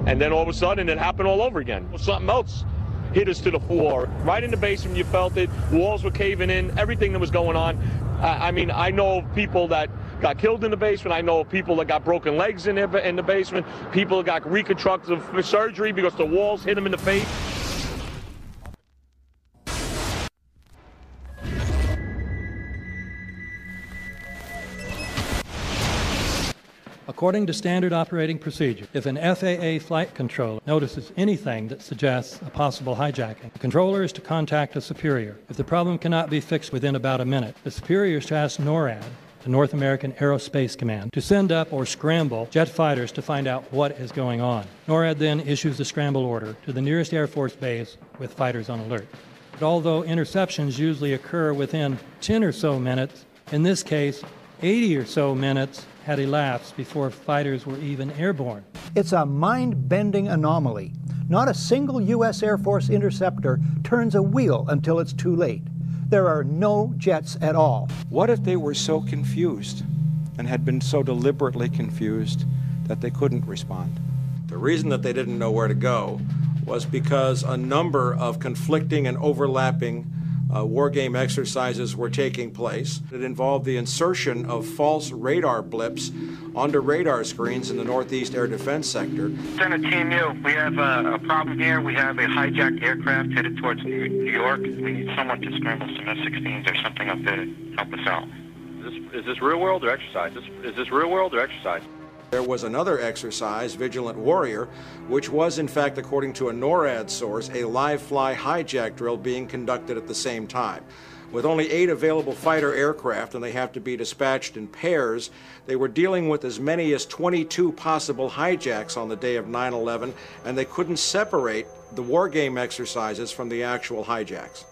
and then all of a sudden, it happened all over again. Something else hit us to the floor. Right in the basement, you felt it. Walls were caving in, everything that was going on. I mean, I know of people that got killed in the basement. I know of people that got broken legs in the basement. People that got reconstructive surgery because the walls hit them in the face. According to standard operating procedure, if an FAA flight controller notices anything that suggests a possible hijacking, the controller is to contact a superior. If the problem cannot be fixed within about a minute, the superior is to ask NORAD, the North American Aerospace Command, to send up or scramble jet fighters to find out what is going on. NORAD then issues the scramble order to the nearest Air Force base with fighters on alert. But although interceptions usually occur within 10 or so minutes, in this case, 80 or so minutes had elapsed before fighters were even airborne. It's a mind-bending anomaly. Not a single U.S. Air Force interceptor turns a wheel until it's too late. There are no jets at all. What if they were so confused and had been so deliberately confused that they couldn't respond? The reason that they didn't know where to go was because a number of conflicting and overlapping war game exercises were taking place. It involved the insertion of false radar blips onto radar screens in the Northeast Air Defense Sector. Center Team U, we have a problem here. We have a hijacked aircraft headed towards New York. We need someone to scramble some F-16s or something up there to help us out. Is this real world or exercise? Is this real world or exercise? There was another exercise, Vigilant Warrior, which was in fact, according to a NORAD source, a live-fly hijack drill being conducted at the same time. With only 8 available fighter aircraft, and they have to be dispatched in pairs, they were dealing with as many as 22 possible hijacks on the day of 9/11, and they couldn't separate the war game exercises from the actual hijacks.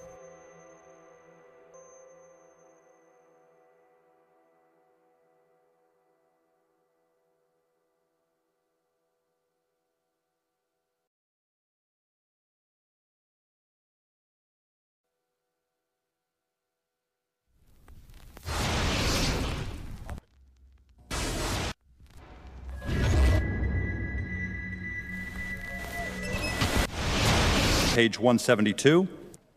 Page 172.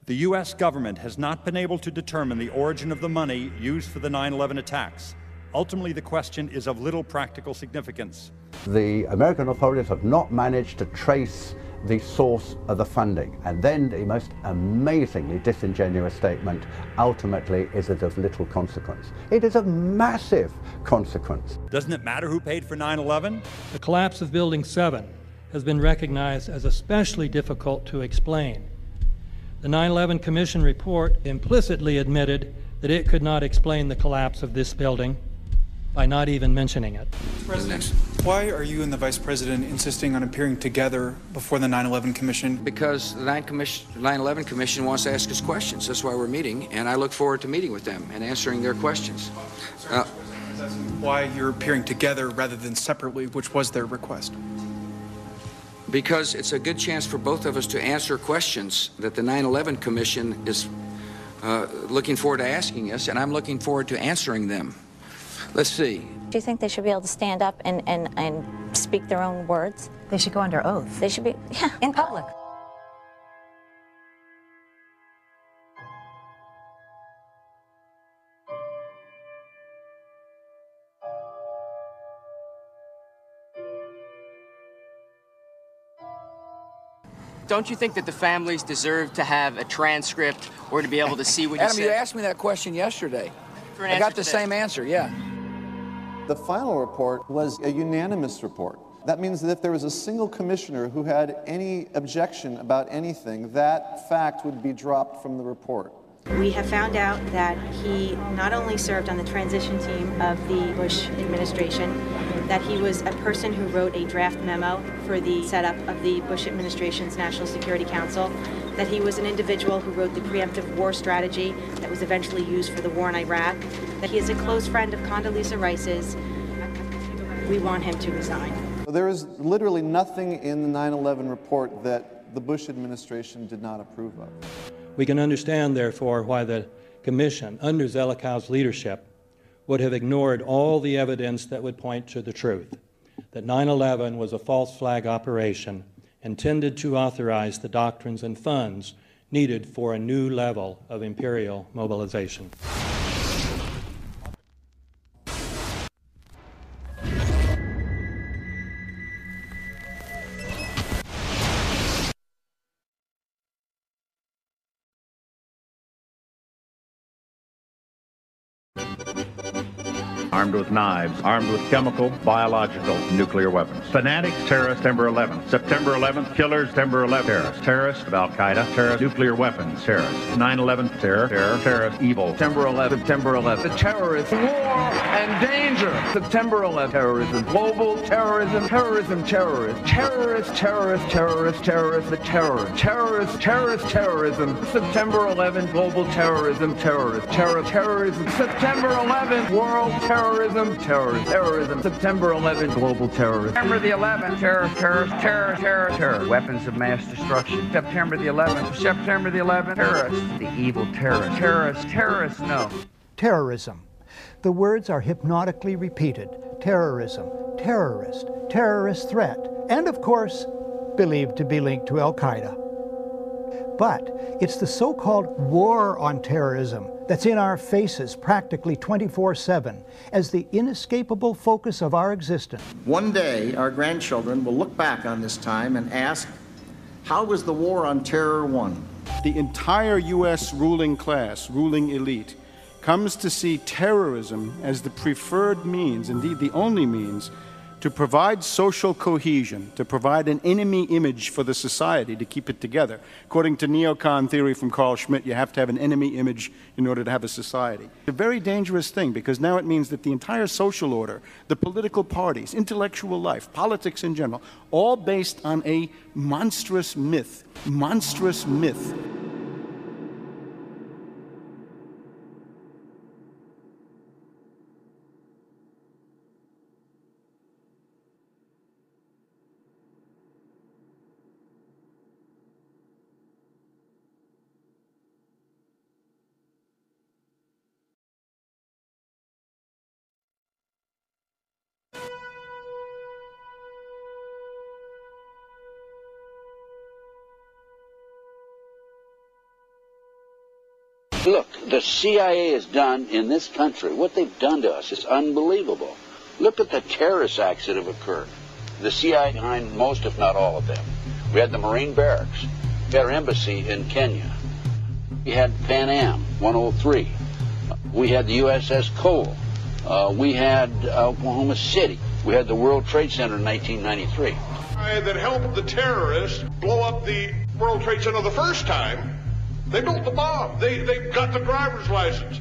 The U.S. government has not been able to determine the origin of the money used for the 9/11 attacks. Ultimately, the question is of little practical significance. The American authorities have not managed to trace the source of the funding. And then the most amazingly disingenuous statement ultimately is it of little consequence. It is of massive consequence. Doesn't it matter who paid for 9/11? The collapse of Building 7 has been recognized as especially difficult to explain. The 9/11 Commission report implicitly admitted that it could not explain the collapse of this building by not even mentioning it. President, why are you and the Vice President insisting on appearing together before the 9/11 Commission? Because the 9/11 Commission wants to ask us questions. That's why we're meeting, and I look forward to meeting with them and answering their questions. Why you're appearing together rather than separately, which was their request? Because it's a good chance for both of us to answer questions that the 9/11 Commission is looking forward to asking us, and I'm looking forward to answering them. Let's see. Do you think they should be able to stand up and speak their own words? They should go under oath. They should be, yeah. In public. Don't you think that the families deserve to have a transcript or to be able to see what you Adam, said? you asked me that question yesterday. I got the same answer, yeah. The final report was a unanimous report. That means that if there was a single commissioner who had any objection about anything, that fact would be dropped from the report. We have found out that he not only served on the transition team of the Bush administration, that he was a person who wrote a draft memo for the setup of the Bush administration's National Security Council, that he was an individual who wrote the preemptive war strategy that was eventually used for the war in Iraq, that he is a close friend of Condoleezza Rice's. We want him to resign. There is literally nothing in the 9/11 report that the Bush administration did not approve of. We can understand, therefore, why the Commission, under Zelikow's leadership, would have ignored all the evidence that would point to the truth, that 9/11 was a false flag operation intended to authorize the doctrines and funds needed for a new level of imperial mobilization. armed with knives, armed with chemical, biological, nuclear weapons. Fanatics, terrorists, September 11th. September 11th, killers, September 11th, terrorists. Terrorists of Al-Qaeda, terrorists, nuclear weapons, terrorists. 9/11, terror, terrorist, evil. September 11th, September 11th. The terrorists, war and danger. September 11th, terrorism, global terrorism, terrorism, terrorists, terrorists, terrorists, terrorists, terrorists, the terror, terrorists, terrorist, terrorism. September 11th, global terrorism, terrorist, terror, terrorism. September 11th, world terrorism, terrorist, terrorism. September 11th, global terrorism. September the 11th, terror, terrorist, terror, terror, terror. Weapons of mass destruction. September the 11th, September the 11th, terrorists, the evil terrorists, terrorists, terrorists, no. Terrorism. The words are hypnotically repeated. Terrorism, terrorist, terrorist threat, and of course, believed to be linked to Al-Qaeda. But it's the so-called war on terrorism that's in our faces practically 24/7 as the inescapable focus of our existence. One day, our grandchildren will look back on this time and ask, how was the war on terror won? The entire U.S. ruling class, ruling elite, comes to see terrorism as the preferred means, indeed the only means, to provide social cohesion, to provide an enemy image for the society to keep it together. According to neocon theory from Carl Schmitt, you have to have an enemy image in order to have a society. It's a very dangerous thing because now it means that the entire social order, the political parties, intellectual life, politics in general, all based on a monstrous myth. Monstrous myth. Look, the CIA has done in this country, what they've done to us is unbelievable. Look at the terrorist acts that have occurred. The CIA behind most, if not all of them. We had the Marine barracks. We had our embassy in Kenya. We had Pan Am 103. We had the USS Cole. We had Oklahoma City. We had the World Trade Center in 1993. That helped the terrorists blow up the World Trade Center the first time. They built the bomb. They got the driver's license.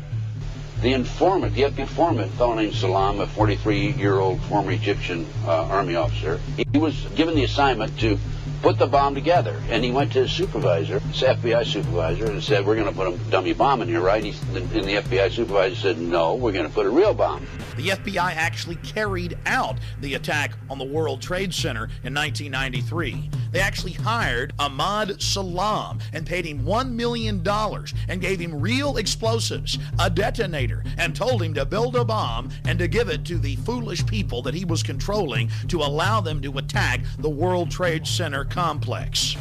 The informant, the informant, a fellow named Salam, a 43-year-old former Egyptian army officer, he was given the assignment to put the bomb together. And he went to his supervisor, his FBI supervisor, and said, we're going to put a dummy bomb in here, right? And the FBI supervisor said, no, we're going to put a real bomb. The FBI actually carried out the attack on the World Trade Center in 1993. They actually hired Ahmad Salam and paid him $1 million and gave him real explosives, a detonator, and told him to build a bomb and to give it to the foolish people that he was controlling to allow them to attack the World Trade Center complex.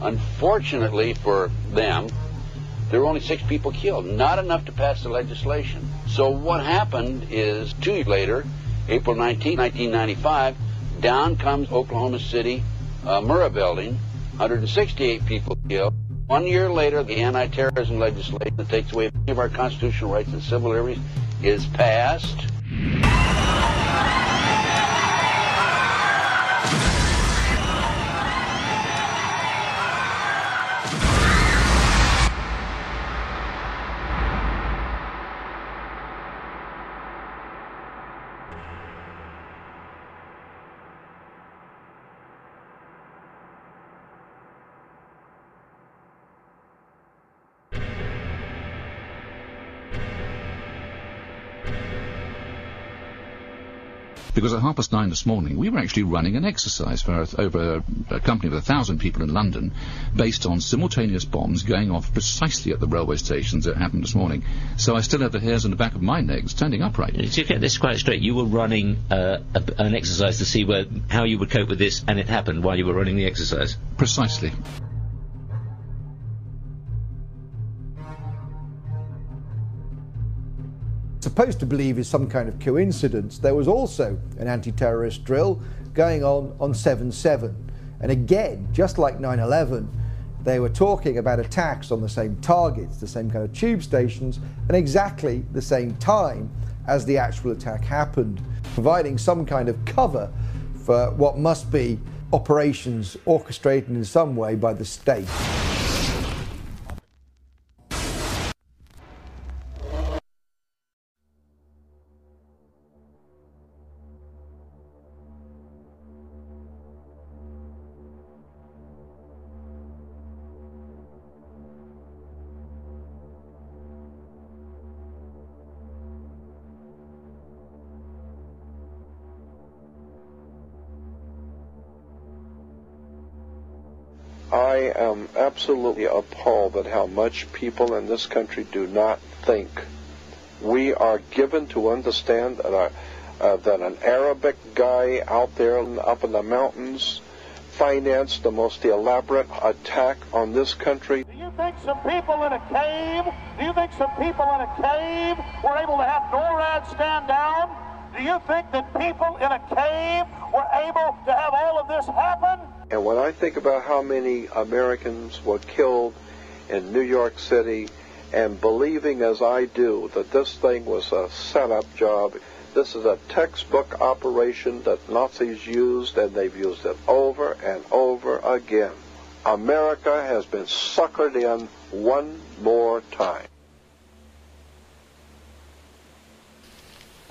Unfortunately for them, there were only 6 people killed, not enough to pass the legislation. So what happened is 2 years later, April 19, 1995, down comes Oklahoma City Murrah building, 168 people killed. 1 year later, the anti-terrorism legislation that takes away many of our constitutional rights and civil liberties is passed. Because at 9:30 this morning, we were actually running an exercise for over a company of 1,000 people in London, based on simultaneous bombs going off precisely at the railway stations that happened this morning. So I still have the hairs on the back of my neck standing upright. To get this quite straight, you were running an exercise to see how you would cope with this, and it happened while you were running the exercise? Precisely. Supposed to believe is some kind of coincidence, there was also an anti-terrorist drill going on 7/7. And again, just like 9/11, they were talking about attacks on the same targets, the same kind of tube stations, and exactly the same time as the actual attack happened, providing some kind of cover for what must be operations orchestrated in some way by the state. I am absolutely appalled at how much people in this country do not think. We are given to understand that, that an Arabic guy out there up in the mountains financed the most elaborate attack on this country. Do you think some people in a cave, were able to have NORAD stand down? Do you think that people in a cave were able to have all of this happen? And when I think about how many Americans were killed in New York City, and believing as I do that this thing was a setup job, this is a textbook operation that Nazis used, and they've used it over and over again. America has been suckered in one more time.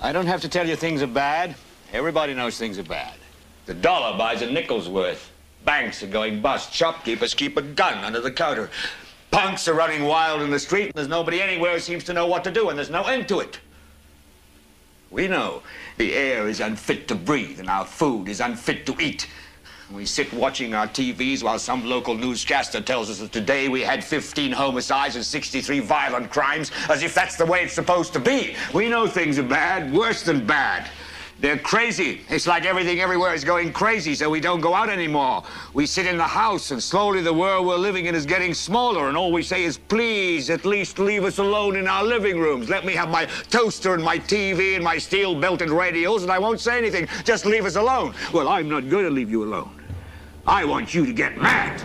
I don't have to tell you things are bad. Everybody knows things are bad. The dollar buys a nickel's worth. Banks are going bust. Shopkeepers keep a gun under the counter. Punks are running wild in the street, and there's nobody anywhere who seems to know what to do, and there's no end to it. We know the air is unfit to breathe, and our food is unfit to eat. We sit watching our TVs while some local newscaster tells us that today we had 15 homicides and 63 violent crimes, as if that's the way it's supposed to be. We know things are bad, worse than bad. They're crazy. It's like everything everywhere is going crazy, so we don't go out anymore. We sit in the house, and slowly the world we're living in is getting smaller, and all we say is, please, at least leave us alone in our living rooms. Let me have my toaster and my TV and my steel-belted radios, and I won't say anything. Just leave us alone. Well, I'm not going to leave you alone. I want you to get mad.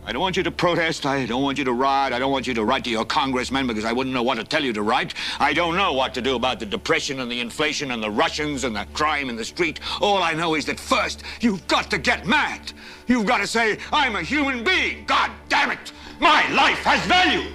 I don't want you to protest. I don't want you to riot. I don't want you to write to your congressmen because I wouldn't know what to tell you to write. I don't know what to do about the depression and the inflation and the Russians and the crime in the street. All I know is that first, you've got to get mad. You've got to say, I'm a human being. God damn it. My life has value.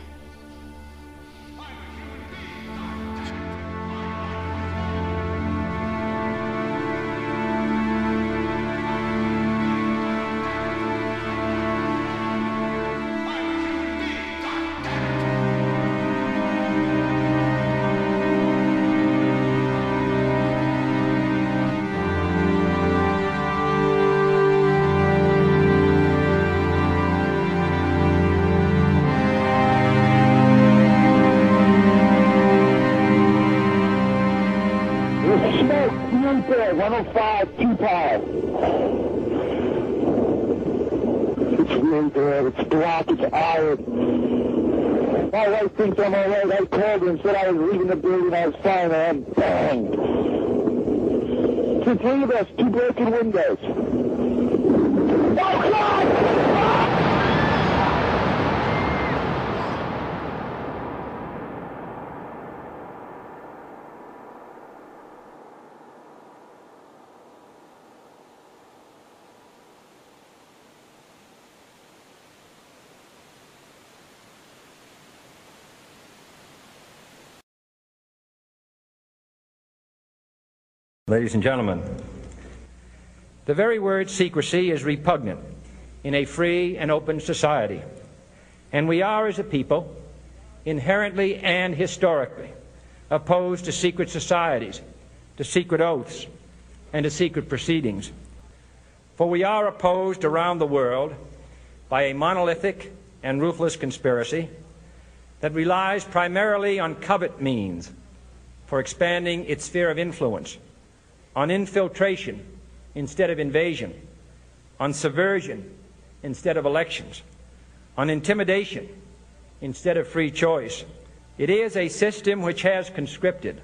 My wife thinks I'm all right. I called her and said I was leaving the building. I was fine, and bang. It's three of us, 2 broken windows. Oh, God! Ladies and gentlemen, the very word secrecy is repugnant in a free and open society, and we are, as a people, inherently and historically opposed to secret societies, to secret oaths, and to secret proceedings. For we are opposed around the world by a monolithic and ruthless conspiracy that relies primarily on covert means for expanding its sphere of influence, on infiltration instead of invasion, on subversion instead of elections, on intimidation instead of free choice. It is a system which has conscripted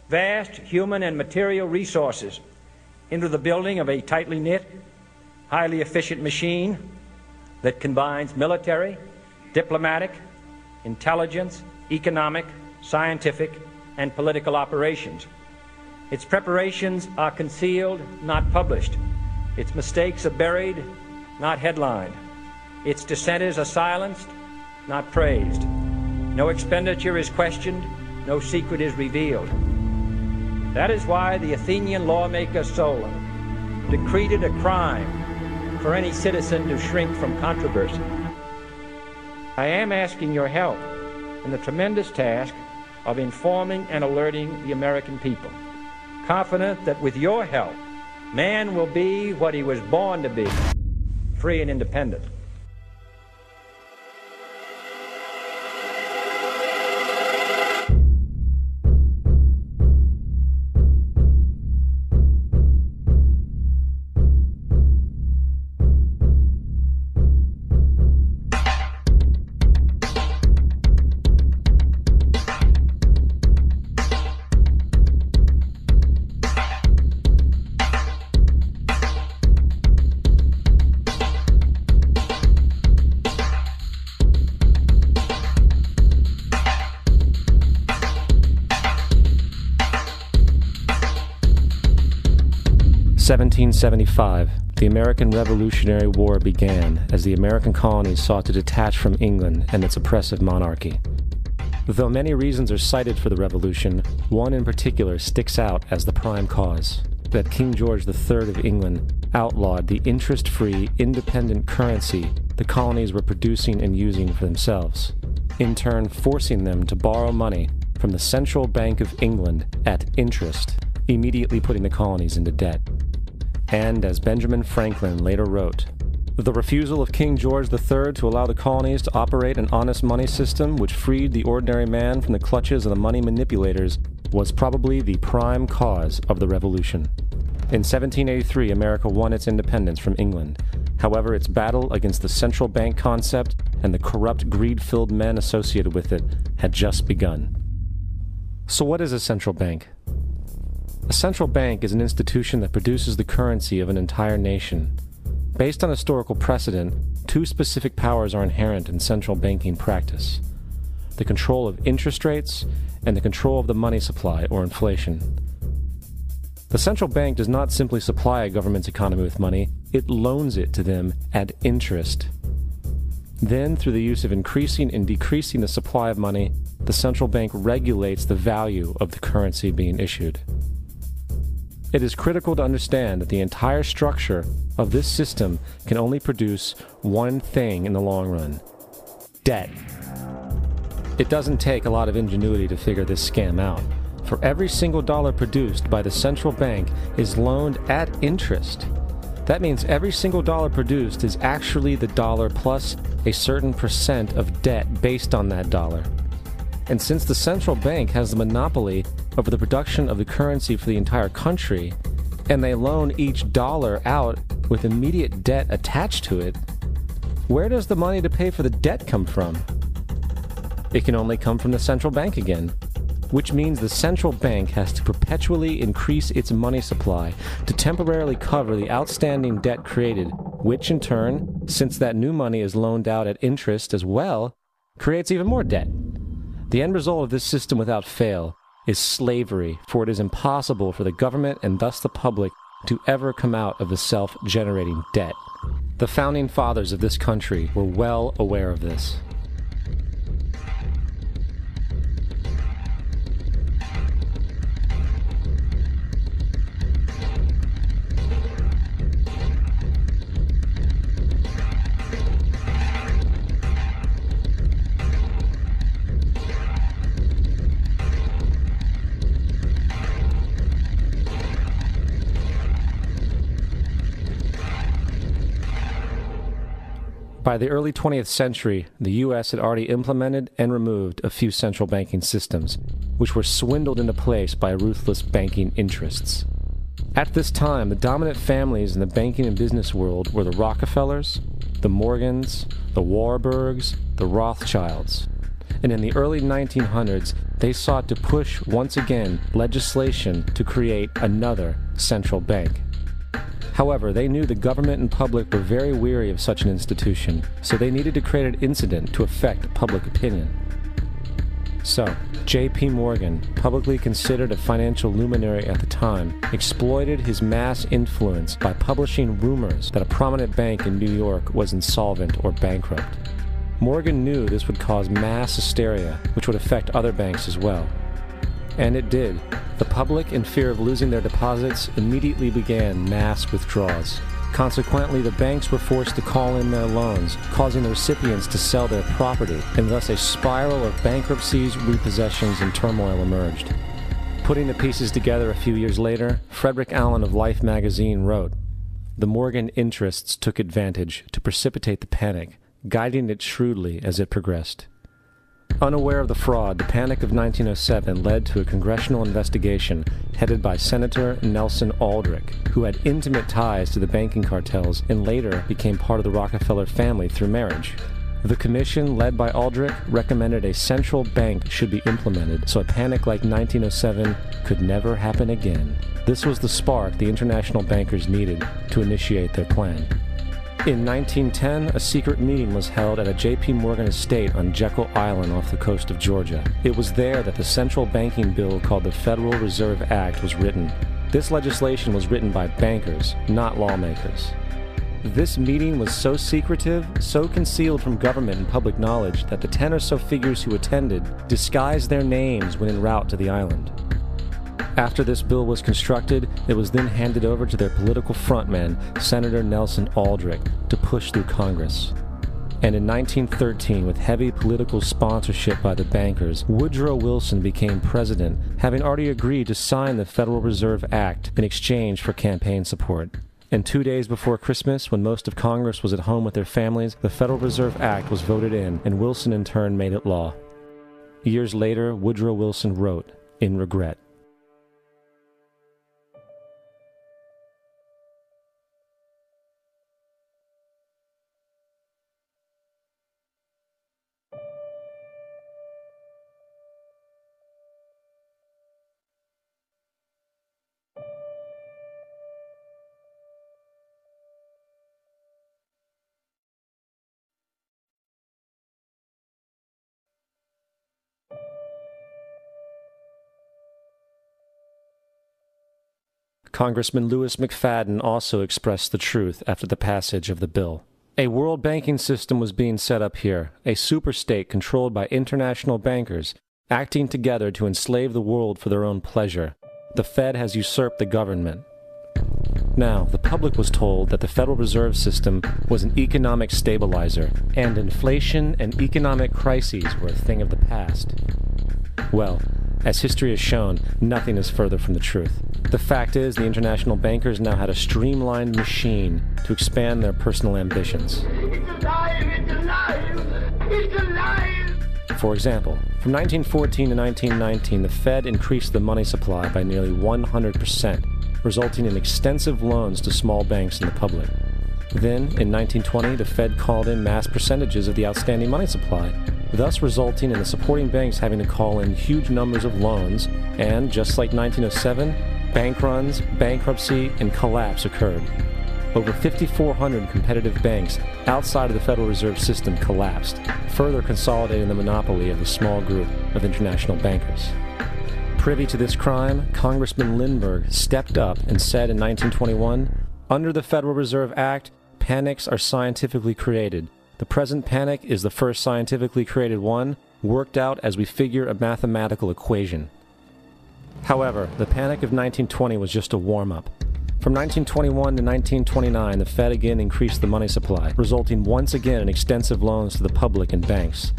vast human and material resources into the building of a tightly knit, highly efficient machine that combines military, diplomatic, intelligence, economic, scientific, and political operations. Its preparations are concealed, not published. Its mistakes are buried, not headlined. Its dissenters are silenced, not praised. No expenditure is questioned, no secret is revealed. That is why the Athenian lawmaker Solon decreed it a crime for any citizen to shrink from controversy. I am asking your help in the tremendous task of informing and alerting the American people, confident that with your help, man will be what he was born to be, free and independent. In 1775, the American Revolutionary War began as the American colonies sought to detach from England and its oppressive monarchy. Though many reasons are cited for the revolution, one in particular sticks out as the prime cause: that King George III of England outlawed the interest-free, independent currency the colonies were producing and using for themselves, in turn forcing them to borrow money from the Central Bank of England at interest, immediately putting the colonies into debt. And, as Benjamin Franklin later wrote, the refusal of King George III to allow the colonies to operate an honest money system which freed the ordinary man from the clutches of the money manipulators was probably the prime cause of the Revolution. In 1783, America won its independence from England. However, its battle against the central bank concept and the corrupt, greed-filled men associated with it had just begun. So what is a central bank? A central bank is an institution that produces the currency of an entire nation. Based on historical precedent, two specific powers are inherent in central banking practice: the control of interest rates and the control of the money supply, or inflation. The central bank does not simply supply a government's economy with money, it loans it to them at interest. Then, through the use of increasing and decreasing the supply of money, the central bank regulates the value of the currency being issued. It is critical to understand that the entire structure of this system can only produce one thing in the long run: debt. It doesn't take a lot of ingenuity to figure this scam out. For every single dollar produced by the central bank is loaned at interest. That means every single dollar produced is actually the dollar plus a certain percent of debt based on that dollar. And since the central bank has the monopoly over the production of the currency for the entire country, and they loan each dollar out with immediate debt attached to it, where does the money to pay for the debt come from? It can only come from the central bank again, which means the central bank has to perpetually increase its money supply to temporarily cover the outstanding debt created, which in turn, since that new money is loaned out at interest as well, creates even more debt. The end result of this system without fail is slavery, for it is impossible for the government and thus the public to ever come out of the self-generating debt. The founding fathers of this country were well aware of this. By the early 20th century, the U.S. had already implemented and removed a few central banking systems, which were swindled into place by ruthless banking interests. At this time, the dominant families in the banking and business world were the Rockefellers, the Morgans, the Warburgs, the Rothschilds. And in the early 1900s, they sought to push once again legislation to create another central bank. However, they knew the government and public were very weary of such an institution, so they needed to create an incident to affect public opinion. So, J.P. Morgan, publicly considered a financial luminary at the time, exploited his mass influence by publishing rumors that a prominent bank in New York was insolvent or bankrupt. Morgan knew this would cause mass hysteria, which would affect other banks as well. And it did. The public, in fear of losing their deposits, immediately began mass withdrawals. Consequently, the banks were forced to call in their loans, causing the recipients to sell their property, and thus a spiral of bankruptcies, repossessions, and turmoil emerged. Putting the pieces together a few years later, Frederick Allen of Life magazine wrote, "The Morgan interests took advantage to precipitate the panic, guiding it shrewdly as it progressed." Unaware of the fraud, the Panic of 1907 led to a congressional investigation headed by Senator Nelson Aldrich, who had intimate ties to the banking cartels and later became part of the Rockefeller family through marriage. The commission, led by Aldrich, recommended a central bank should be implemented so a panic like 1907 could never happen again. This was the spark the international bankers needed to initiate their plan. In 1910, a secret meeting was held at a J.P. Morgan estate on Jekyll Island off the coast of Georgia. It was there that the central banking bill called the Federal Reserve Act was written. This legislation was written by bankers, not lawmakers. This meeting was so secretive, so concealed from government and public knowledge that the 10 or so figures who attended disguised their names when en route to the island. After this bill was constructed, it was then handed over to their political frontman, Senator Nelson Aldrich, to push through Congress. And in 1913, with heavy political sponsorship by the bankers, Woodrow Wilson became president, having already agreed to sign the Federal Reserve Act in exchange for campaign support. And 2 days before Christmas, when most of Congress was at home with their families, the Federal Reserve Act was voted in, and Wilson in turn made it law. Years later, Woodrow Wilson wrote, in regret, Congressman Louis McFadden also expressed the truth after the passage of the bill. A world banking system was being set up here, a superstate controlled by international bankers, acting together to enslave the world for their own pleasure. The Fed has usurped the government. Now, the public was told that the Federal Reserve System was an economic stabilizer, and inflation and economic crises were a thing of the past. Well, as history has shown, nothing is further from the truth. The fact is, the international bankers now had a streamlined machine to expand their personal ambitions. It's alive! It's alive! It's alive! For example, from 1914 to 1919, the Fed increased the money supply by nearly 100%, resulting in extensive loans to small banks and the public. Then, in 1920, the Fed called in mass percentages of the outstanding money supply, thus resulting in the supporting banks having to call in huge numbers of loans, and, just like 1907, bank runs, bankruptcy, and collapse occurred. Over 5,400 competitive banks outside of the Federal Reserve System collapsed, further consolidating the monopoly of a small group of international bankers. Privy to this crime, Congressman Lindbergh stepped up and said in 1921, "Under the Federal Reserve Act, panics are scientifically created. The present panic is the first scientifically created one, worked out as we figure a mathematical equation." However, the panic of 1920 was just a warm-up. From 1921 to 1929, the Fed again increased the money supply, resulting once again in extensive loans to the public and banks.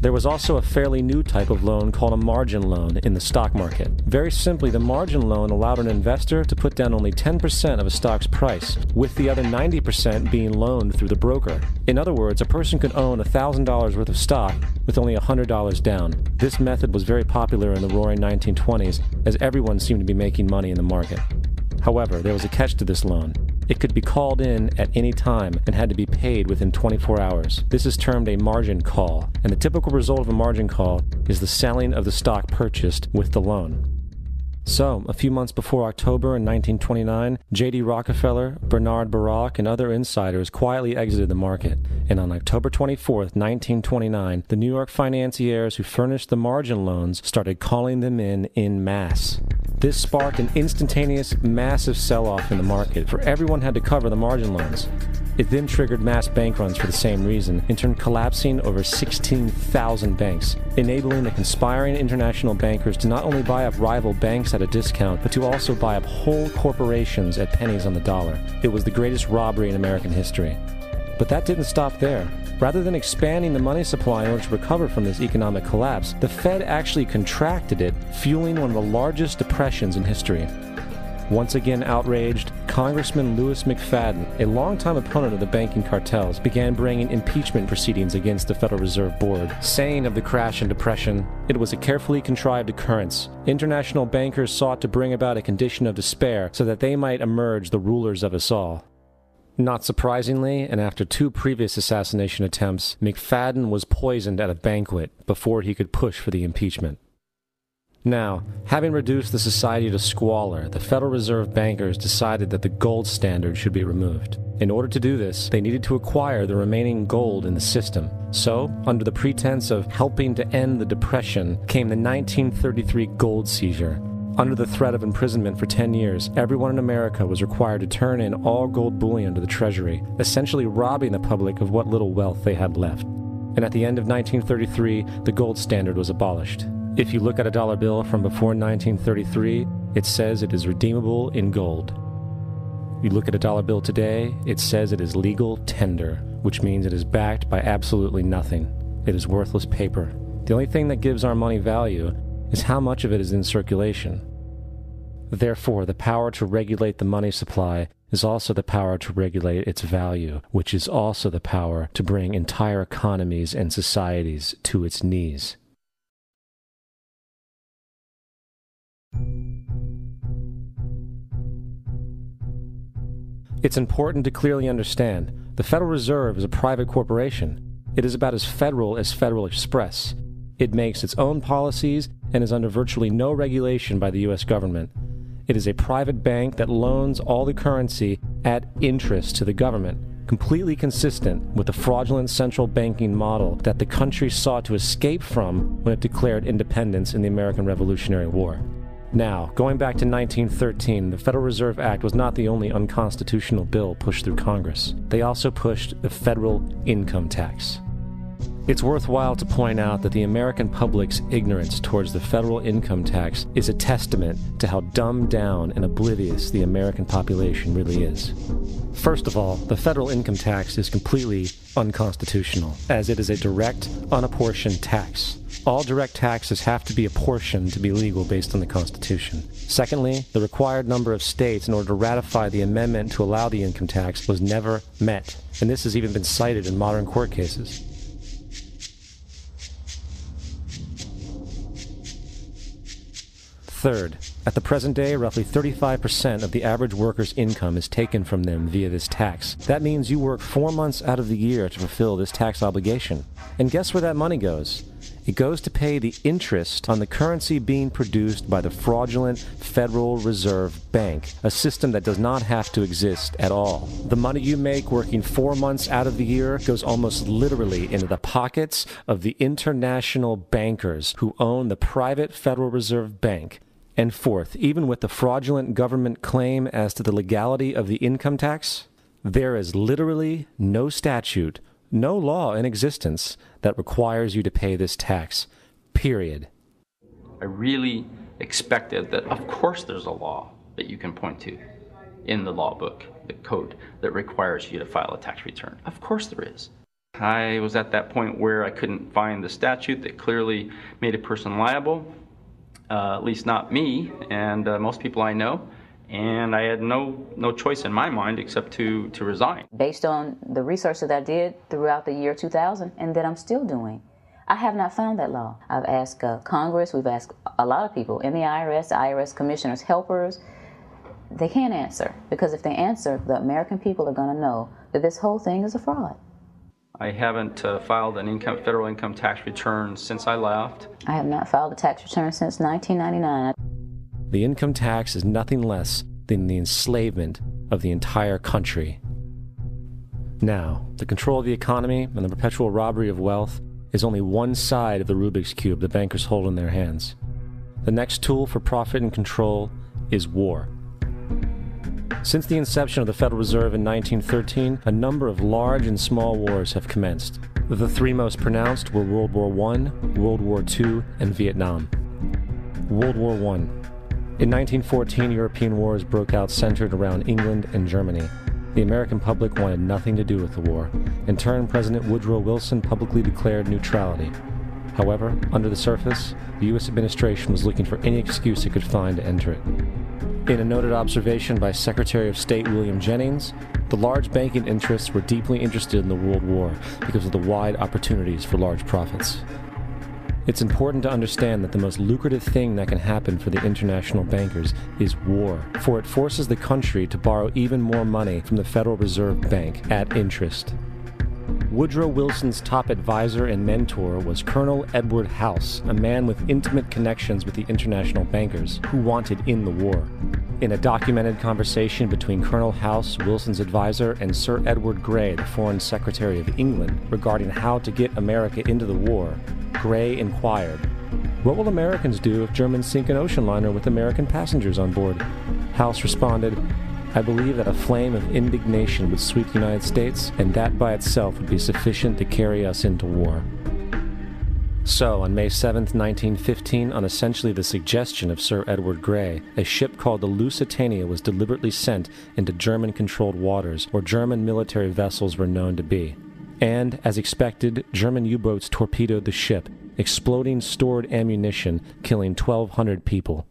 There was also a fairly new type of loan called a margin loan in the stock market. Very simply, the margin loan allowed an investor to put down only 10% of a stock's price, with the other 90% being loaned through the broker. In other words, a person could own $1,000 worth of stock with only $100 down. This method was very popular in the roaring 1920s, as everyone seemed to be making money in the market. However, there was a catch to this loan. It could be called in at any time and had to be paid within 24 hours. This is termed a margin call, and the typical result of a margin call is the selling of the stock purchased with the loan. So, a few months before October in 1929, J.D. Rockefeller, Bernard Baruch, and other insiders quietly exited the market. And on October 24th, 1929, the New York financiers who furnished the margin loans started calling them in masse. This sparked an instantaneous, massive sell-off in the market, for everyone had to cover the margin loans. It then triggered mass bank runs for the same reason, in turn collapsing over 16,000 banks, enabling the conspiring international bankers to not only buy up rival banks at a discount, but to also buy up whole corporations at pennies on the dollar. It was the greatest robbery in American history. But that didn't stop there. Rather than expanding the money supply in order to recover from this economic collapse, the Fed actually contracted it, fueling one of the largest depressions in history. Once again outraged, Congressman Louis McFadden, a longtime opponent of the banking cartels, began bringing impeachment proceedings against the Federal Reserve Board, saying of the crash and depression, it was a carefully contrived occurrence. International bankers sought to bring about a condition of despair so that they might emerge the rulers of us all. Not surprisingly, and after 2 previous assassination attempts, McFadden was poisoned at a banquet before he could push for the impeachment. Now, having reduced the society to squalor, the Federal Reserve bankers decided that the gold standard should be removed. In order to do this, they needed to acquire the remaining gold in the system. So, under the pretense of helping to end the Depression, came the 1933 gold seizure. Under the threat of imprisonment for 10 years, everyone in America was required to turn in all gold bullion to the Treasury, essentially robbing the public of what little wealth they had left. And at the end of 1933, the gold standard was abolished. If you look at a dollar bill from before 1933, it says it is redeemable in gold. You look at a dollar bill today, it says it is legal tender, which means it is backed by absolutely nothing. It is worthless paper. The only thing that gives our money value is how much of it is in circulation. Therefore, the power to regulate the money supply is also the power to regulate its value, which is also the power to bring entire economies and societies to its knees. It's important to clearly understand, the Federal Reserve is a private corporation. It is about as Federal Express. It makes its own policies and is under virtually no regulation by the U.S. government. It is a private bank that loans all the currency at interest to the government, completely consistent with the fraudulent central banking model that the country sought to escape from when it declared independence in the American Revolutionary War. Now, going back to 1913, the Federal Reserve Act was not the only unconstitutional bill pushed through Congress. They also pushed the federal income tax. It's worthwhile to point out that the American public's ignorance towards the federal income tax is a testament to how dumbed down and oblivious the American population really is. First of all, the federal income tax is completely unconstitutional, as it is a direct, unapportioned tax. All direct taxes have to be apportioned to be legal based on the Constitution. Secondly, the required number of states in order to ratify the amendment to allow the income tax was never met, and this has even been cited in modern court cases. Third, at the present day, roughly 35% of the average worker's income is taken from them via this tax. That means you work 4 months out of the year to fulfill this tax obligation. And guess where that money goes? It goes to pay the interest on the currency being produced by the fraudulent Federal Reserve Bank, a system that does not have to exist at all. The money you make working 4 months out of the year goes almost literally into the pockets of the international bankers who own the private Federal Reserve Bank. And fourth, even with the fraudulent government claim as to the legality of the income tax, there is literally no statute, no law in existence that requires you to pay this tax, period. I really expected that, of course there's a law that you can point to in the law book, the code, that requires you to file a tax return. Of course there is. I was at that point where I couldn't find the statute that clearly made a person liable, at least not me and most people I know. And I had no choice in my mind except to resign. Based on the research that I did throughout the year 2000 and that I'm still doing, I have not found that law. I've asked Congress, we've asked a lot of people in the IRS commissioners, helpers. They can't answer, because if they answer, the American people are going to know that this whole thing is a fraud. I haven't filed an federal income tax return since I left. I have not filed a tax return since 1999. The income tax is nothing less than the enslavement of the entire country. Now, the control of the economy and the perpetual robbery of wealth is only one side of the Rubik's Cube the bankers hold in their hands. The next tool for profit and control is war. Since the inception of the Federal Reserve in 1913, a number of large and small wars have commenced. The three most pronounced were World War I, World War II, and Vietnam. World War I. In 1914, European wars broke out centered around England and Germany. The American public wanted nothing to do with the war. In turn, President Woodrow Wilson publicly declared neutrality. However, under the surface, the U.S. administration was looking for any excuse it could find to enter it. In a noted observation by Secretary of State William Jennings, the large banking interests were deeply interested in the World War because of the wide opportunities for large profits. It's important to understand that the most lucrative thing that can happen for the international bankers is war, for it forces the country to borrow even more money from the Federal Reserve Bank at interest. Woodrow Wilson's top advisor and mentor was Colonel Edward House, a man with intimate connections with the international bankers who wanted in the war. In a documented conversation between Colonel House, Wilson's advisor, and Sir Edward Grey, the Foreign Secretary of England, regarding how to get America into the war, Grey inquired, "What will Americans do if Germans sink an ocean liner with American passengers on board?" House responded, "I believe that a flame of indignation would sweep the United States, and that by itself would be sufficient to carry us into war." So, on May 7, 1915, on essentially the suggestion of Sir Edward Grey, a ship called the Lusitania was deliberately sent into German-controlled waters, where German military vessels were known to be. And, as expected, German U-boats torpedoed the ship, exploding stored ammunition, killing 1,200 people.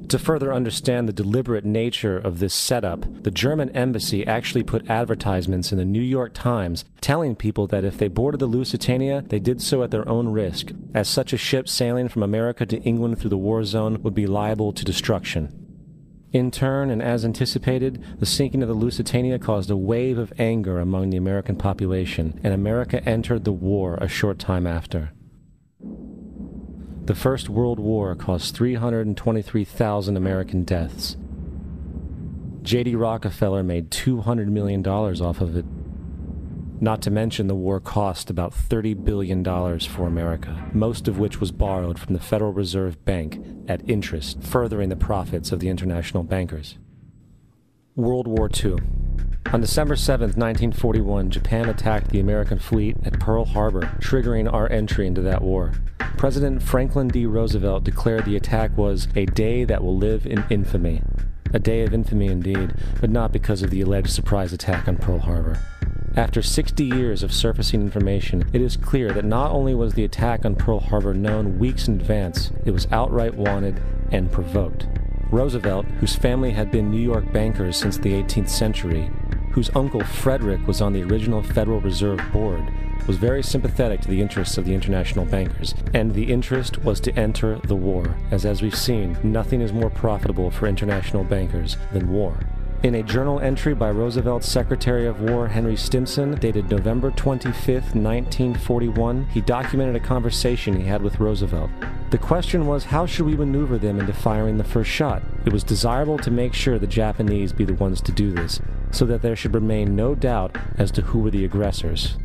To further understand the deliberate nature of this setup, the German embassy actually put advertisements in the New York Times telling people that if they boarded the Lusitania, they did so at their own risk, as such a ship sailing from America to England through the war zone would be liable to destruction. In turn, and as anticipated, the sinking of the Lusitania caused a wave of anger among the American population, and America entered the war a short time after. The First World War caused 323,000 American deaths. J.D. Rockefeller made $200 million off of it. Not to mention the war cost about $30 billion for America, most of which was borrowed from the Federal Reserve Bank at interest, furthering the profits of the international bankers. World War II. On December 7, 1941, Japan attacked the American fleet at Pearl Harbor, triggering our entry into that war. President Franklin D. Roosevelt declared the attack was a day that will live in infamy. A day of infamy indeed, but not because of the alleged surprise attack on Pearl Harbor. After 60 years of surfacing information, it is clear that not only was the attack on Pearl Harbor known weeks in advance, it was outright wanted and provoked. Roosevelt, whose family had been New York bankers since the 18th century, whose uncle Frederick was on the original Federal Reserve Board, was very sympathetic to the interests of the international bankers, and the interest was to enter the war, as we've seen, nothing is more profitable for international bankers than war. In a journal entry by Roosevelt's Secretary of War Henry Stimson, dated November 25, 1941, he documented a conversation he had with Roosevelt. The question was, how should we maneuver them into firing the first shot? It was desirable to make sure the Japanese be the ones to do this, so that there should remain no doubt as to who were the aggressors.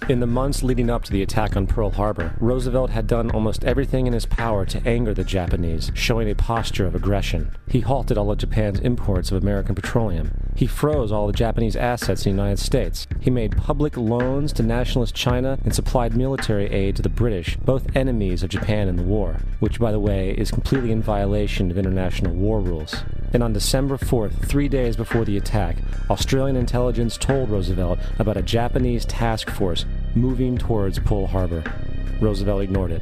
In the months leading up to the attack on Pearl Harbor, Roosevelt had done almost everything in his power to anger the Japanese, showing a posture of aggression. He halted all of Japan's imports of American petroleum. He froze all the Japanese assets in the United States. He made public loans to nationalist China and supplied military aid to the British, both enemies of Japan in the war, which, by the way, is completely in violation of international war rules. And on December 4th, 3 days before the attack, Australian intelligence told Roosevelt about a Japanese task force moving towards Pearl Harbor. Roosevelt ignored it.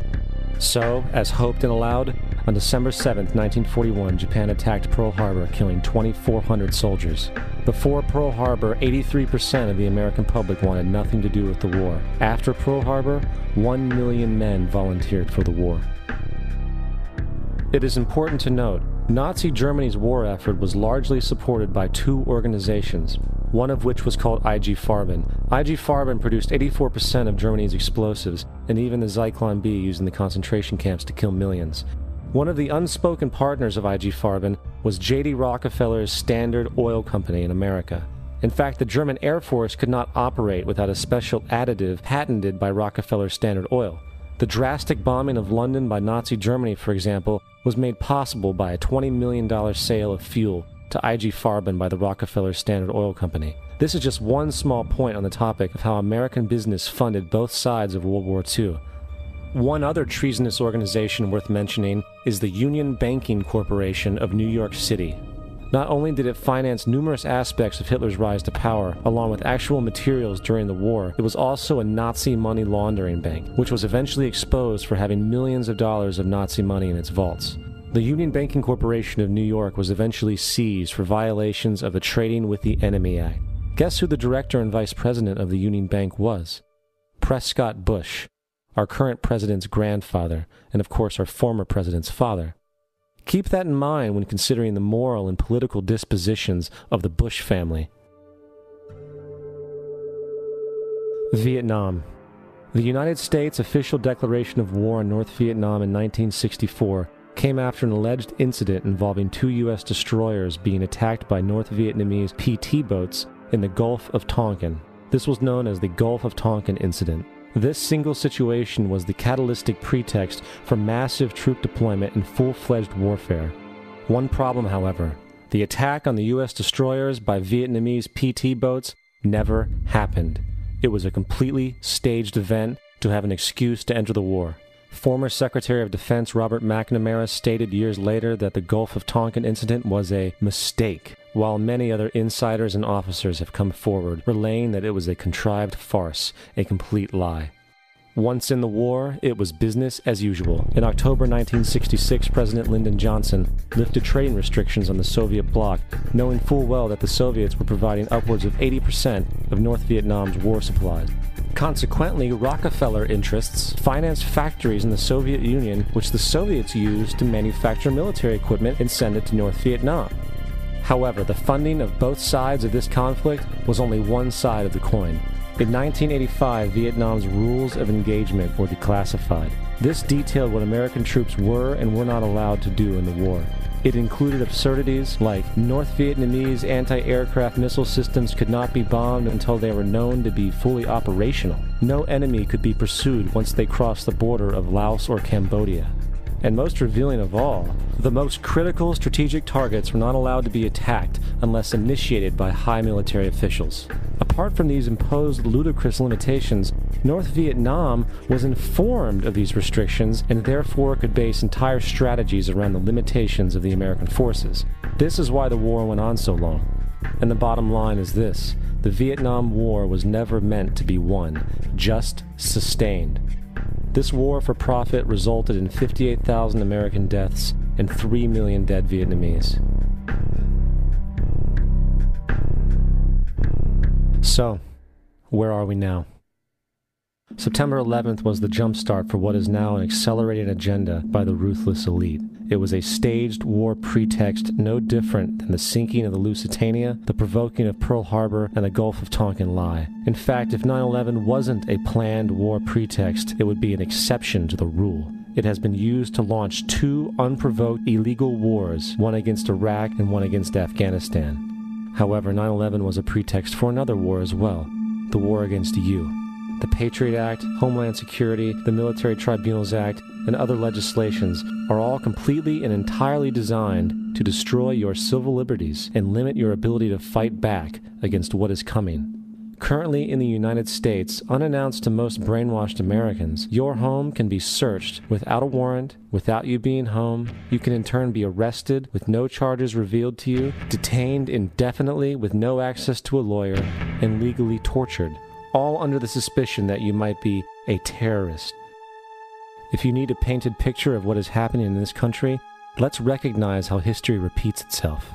So, as hoped and allowed, on December 7th, 1941, Japan attacked Pearl Harbor, killing 2,400 soldiers. Before Pearl Harbor, 83% of the American public wanted nothing to do with the war. After Pearl Harbor, 1 million men volunteered for the war. It is important to note, Nazi Germany's war effort was largely supported by two organizations, one of which was called IG Farben. IG Farben produced 84% of Germany's explosives, and even the Zyklon B used in the concentration camps to kill millions. One of the unspoken partners of IG Farben was J.D. Rockefeller's Standard Oil Company in America. In fact, the German Air Force could not operate without a special additive patented by Rockefeller Standard Oil. The drastic bombing of London by Nazi Germany, for example, was made possible by a $20 million sale of fuel to IG Farben by the Rockefeller Standard Oil Company. This is just one small point on the topic of how American business funded both sides of World War II. One other treasonous organization worth mentioning is the Union Banking Corporation of New York City. Not only did it finance numerous aspects of Hitler's rise to power, along with actual materials during the war, it was also a Nazi money laundering bank, which was eventually exposed for having millions of dollars of Nazi money in its vaults. The Union Banking Corporation of New York was eventually seized for violations of the Trading with the Enemy Act. Guess who the director and vice president of the Union Bank was? Prescott Bush, our current president's grandfather, and of course our former president's father. Keep that in mind when considering the moral and political dispositions of the Bush family. Vietnam. The United States' official declaration of war on North Vietnam in 1964 came after an alleged incident involving 2 U.S. destroyers being attacked by North Vietnamese PT boats in the Gulf of Tonkin. This was known as the Gulf of Tonkin Incident. This single situation was the catalytic pretext for massive troop deployment and full-fledged warfare. One problem, however, the attack on the U.S. destroyers by Vietnamese PT boats never happened. It was a completely staged event to have an excuse to enter the war. Former Secretary of Defense Robert McNamara stated years later that the Gulf of Tonkin incident was a mistake, while many other insiders and officers have come forward, relaying that it was a contrived farce, a complete lie. Once in the war, it was business as usual. In October 1966, President Lyndon Johnson lifted trading restrictions on the Soviet bloc, knowing full well that the Soviets were providing upwards of 80% of North Vietnam's war supplies. Consequently, Rockefeller interests financed factories in the Soviet Union, which the Soviets used to manufacture military equipment and send it to North Vietnam. However, the funding of both sides of this conflict was only one side of the coin. In 1985, Vietnam's rules of engagement were declassified. This detailed what American troops were and were not allowed to do in the war. It included absurdities like North Vietnamese anti-aircraft missile systems could not be bombed until they were known to be fully operational. No enemy could be pursued once they crossed the border of Laos or Cambodia. And most revealing of all, the most critical strategic targets were not allowed to be attacked unless initiated by high military officials. Apart from these imposed ludicrous limitations, North Vietnam was informed of these restrictions and therefore could base entire strategies around the limitations of the American forces. This is why the war went on so long. And the bottom line is this: the Vietnam War was never meant to be won, just sustained. This war for profit resulted in 58,000 American deaths and 3 million dead Vietnamese. So, where are we now? September 11th was the jumpstart for what is now an accelerated agenda by the ruthless elite. It was a staged war pretext no different than the sinking of the Lusitania, the provoking of Pearl Harbor, and the Gulf of Tonkin lie. In fact, if 9/11 wasn't a planned war pretext, it would be an exception to the rule. It has been used to launch 2 unprovoked illegal wars, one against Iraq and one against Afghanistan. However, 9/11 was a pretext for another war as well, the war against you. The Patriot Act, Homeland Security, the Military Tribunals Act, and other legislations are all completely and entirely designed to destroy your civil liberties and limit your ability to fight back against what is coming. Currently in the United States, unannounced to most brainwashed Americans, your home can be searched without a warrant, without you being home. You can in turn be arrested with no charges revealed to you, detained indefinitely with no access to a lawyer, and legally tortured, all under the suspicion that you might be a terrorist. If you need a painted picture of what is happening in this country, let's recognize how history repeats itself.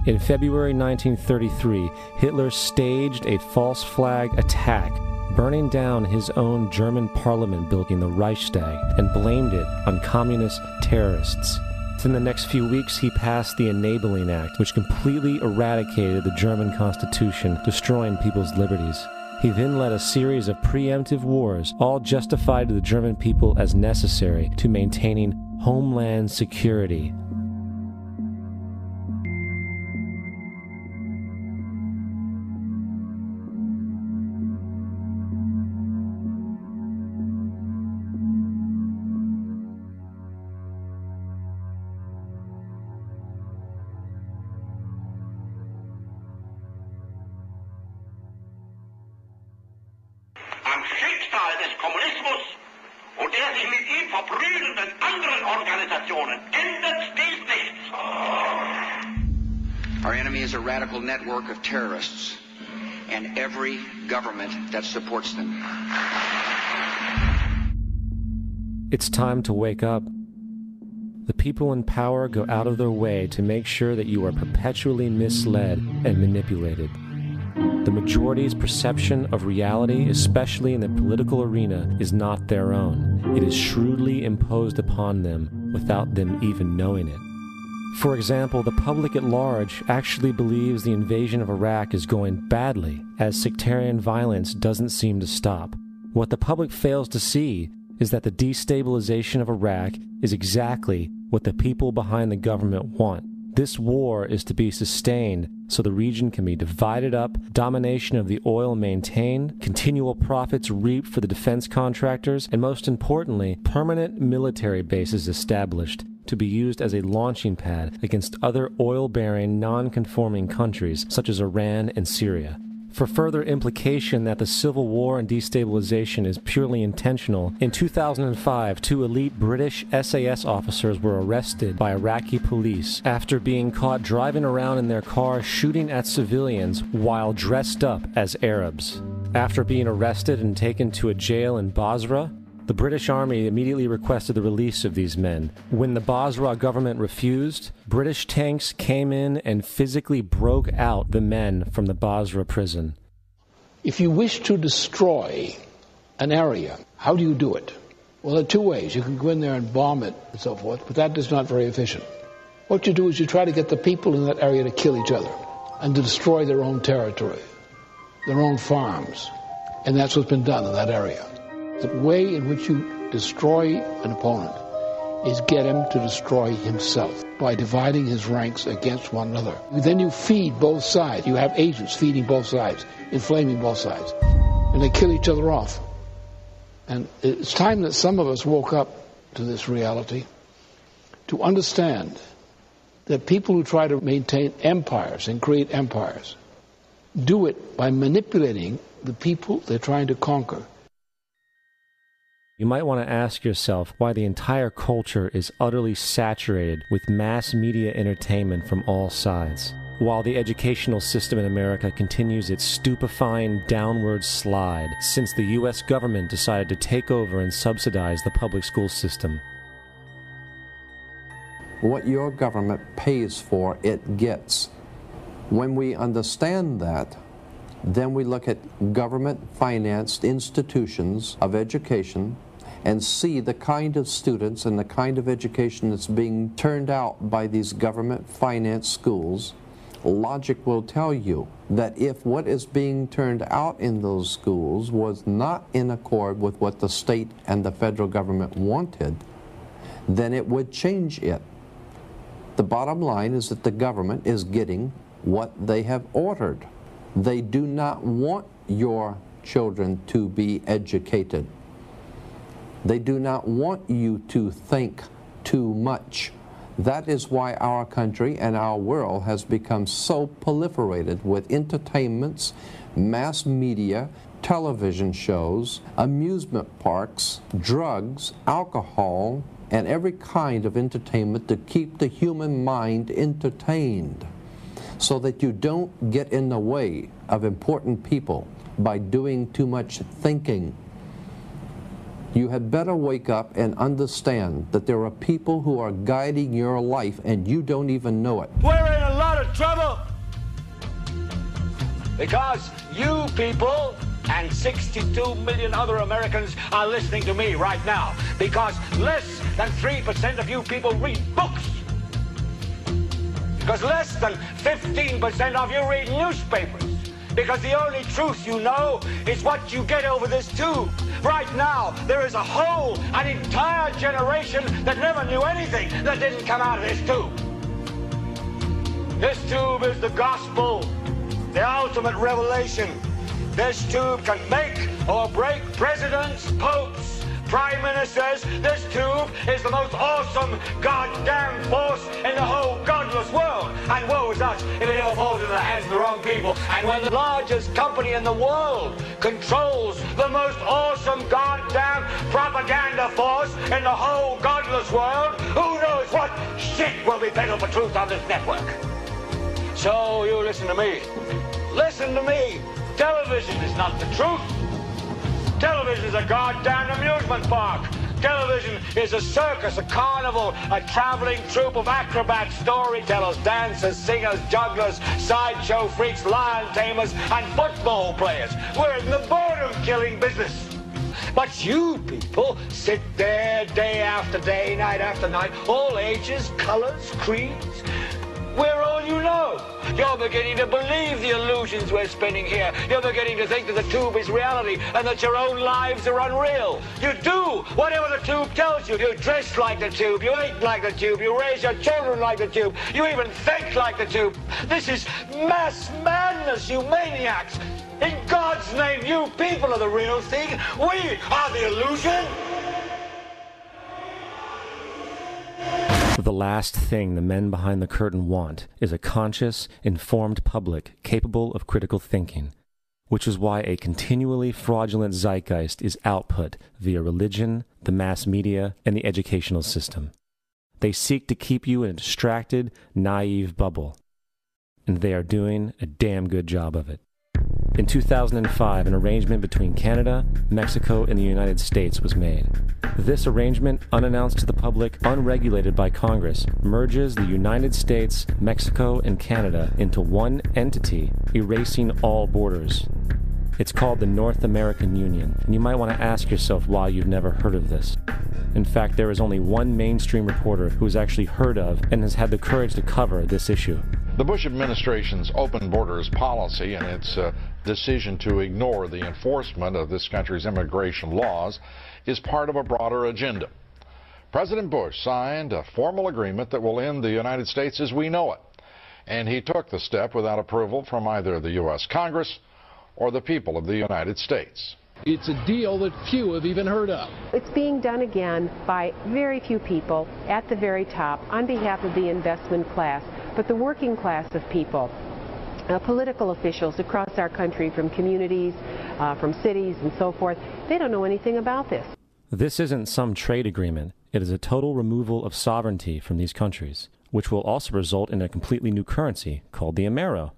In February 1933, Hitler staged a false flag attack, burning down his own German parliament building, the Reichstag, and blamed it on communist terrorists. Within the next few weeks, he passed the Enabling Act, which completely eradicated the German Constitution, destroying people's liberties. He then led a series of preemptive wars, all justified to the German people as necessary to maintaining Homeland Security. Our enemy is a radical network of terrorists and every government that supports them. It's time to wake up. The people in power go out of their way to make sure that you are perpetually misled and manipulated. The majority's perception of reality, especially in the political arena, is not their own. It is shrewdly imposed upon them without them even knowing it. For example, the public at large actually believes the invasion of Iraq is going badly, as sectarian violence doesn't seem to stop. What the public fails to see is that the destabilization of Iraq is exactly what the people behind the government want. This war is to be sustained so the region can be divided up, domination of the oil maintained, continual profits reaped for the defense contractors, and most importantly, permanent military bases established to be used as a launching pad against other oil-bearing, non-conforming countries such as Iran and Syria. For further implication that the civil war and destabilization is purely intentional, in 2005, 2 elite British SAS officers were arrested by Iraqi police after being caught driving around in their car shooting at civilians while dressed up as Arabs. After being arrested and taken to a jail in Basra, the British Army immediately requested the release of these men. When the Basra government refused, British tanks came in and physically broke out the men from the Basra prison. If you wish to destroy an area, how do you do it? Well, there are 2 ways. You can go in there and bomb it and so forth, but that is not very efficient. What you do is you try to get the people in that area to kill each other and to destroy their own territory, their own farms. And that's what's been done in that area. The way in which you destroy an opponent is get him to destroy himself by dividing his ranks against one another. Then you feed both sides. You have agents feeding both sides, inflaming both sides, and they kill each other off. And it's time that some of us woke up to this reality, to understand that people who try to maintain empires and create empires do it by manipulating the people they're trying to conquer. You might want to ask yourself why the entire culture is utterly saturated with mass media entertainment from all sides, while the educational system in America continues its stupefying downward slide since the U.S. government decided to take over and subsidize the public school system. What your government pays for, it gets. When we understand that, then we look at government-financed institutions of education and see the kind of students and the kind of education that's being turned out by these government-financed schools. Logic will tell you that if what is being turned out in those schools was not in accord with what the state and the federal government wanted, then it would change it. The bottom line is that the government is getting what they have ordered. They do not want your children to be educated. They do not want you to think too much. That is why our country and our world has become so proliferated with entertainments, mass media, television shows, amusement parks, drugs, alcohol, and every kind of entertainment to keep the human mind entertained, so that you don't get in the way of important people by doing too much thinking. You had better wake up and understand that there are people who are guiding your life and you don't even know it. We're in a lot of trouble because you people and 62 million other Americans are listening to me right now, because less than 3% of you people read books. Because less than 15% of you read newspapers. Because the only truth you know is what you get over this tube. Right now, there is an entire generation that never knew anything that didn't come out of this tube. This tube is the gospel, the ultimate revelation. This tube can make or break presidents, popes, prime ministers. This tube is the most awesome goddamn force in the whole godless world. And woe is us if it ever falls into the hands of the wrong people. And when the largest company in the world controls the most awesome goddamn propaganda force in the whole godless world, who knows what shit will be peddled for truth on this network. So you listen to me. Listen to me. Television is not the truth. Television is a goddamn amusement park. Television is a circus, a carnival, a traveling troupe of acrobats, storytellers, dancers, singers, jugglers, sideshow freaks, lion tamers, and football players. We're in the boredom-killing business. But you people sit there day after day, night after night, all ages, colors, creeds. We're all you know. You're beginning to believe the illusions we're spinning here. You're beginning to think that the tube is reality and that your own lives are unreal. You do whatever the tube tells you. You dress like the tube. You eat like the tube. You raise your children like the tube. You even think like the tube. This is mass madness, you maniacs. In God's name, you people are the real thing. We are the illusion. The last thing the men behind the curtain want is a conscious, informed public capable of critical thinking, which is why a continually fraudulent zeitgeist is output via religion, the mass media, and the educational system. They seek to keep you in a distracted, naive bubble, and they are doing a damn good job of it. In 2005, an arrangement between Canada, Mexico, and the United States was made. This arrangement, unannounced to the public, unregulated by Congress, merges the United States, Mexico, and Canada into one entity, erasing all borders. It's called the North American Union, and you might want to ask yourself why you've never heard of this. In fact, there is only one mainstream reporter who has actually heard of and has had the courage to cover this issue. The Bush administration's open borders policy and its decision to ignore the enforcement of this country's immigration laws is part of a broader agenda. President Bush signed a formal agreement that will end the United States as we know it, and he took the step without approval from either the U.S. Congress or the people of the United States. It's a deal that few have even heard of. It's being done again by very few people at the very top on behalf of the investment class, but the working class of people, political officials across our country, from communities, from cities and so forth, they don't know anything about this. This isn't some trade agreement. It is a total removal of sovereignty from these countries, which will also result in a completely new currency called the Amero.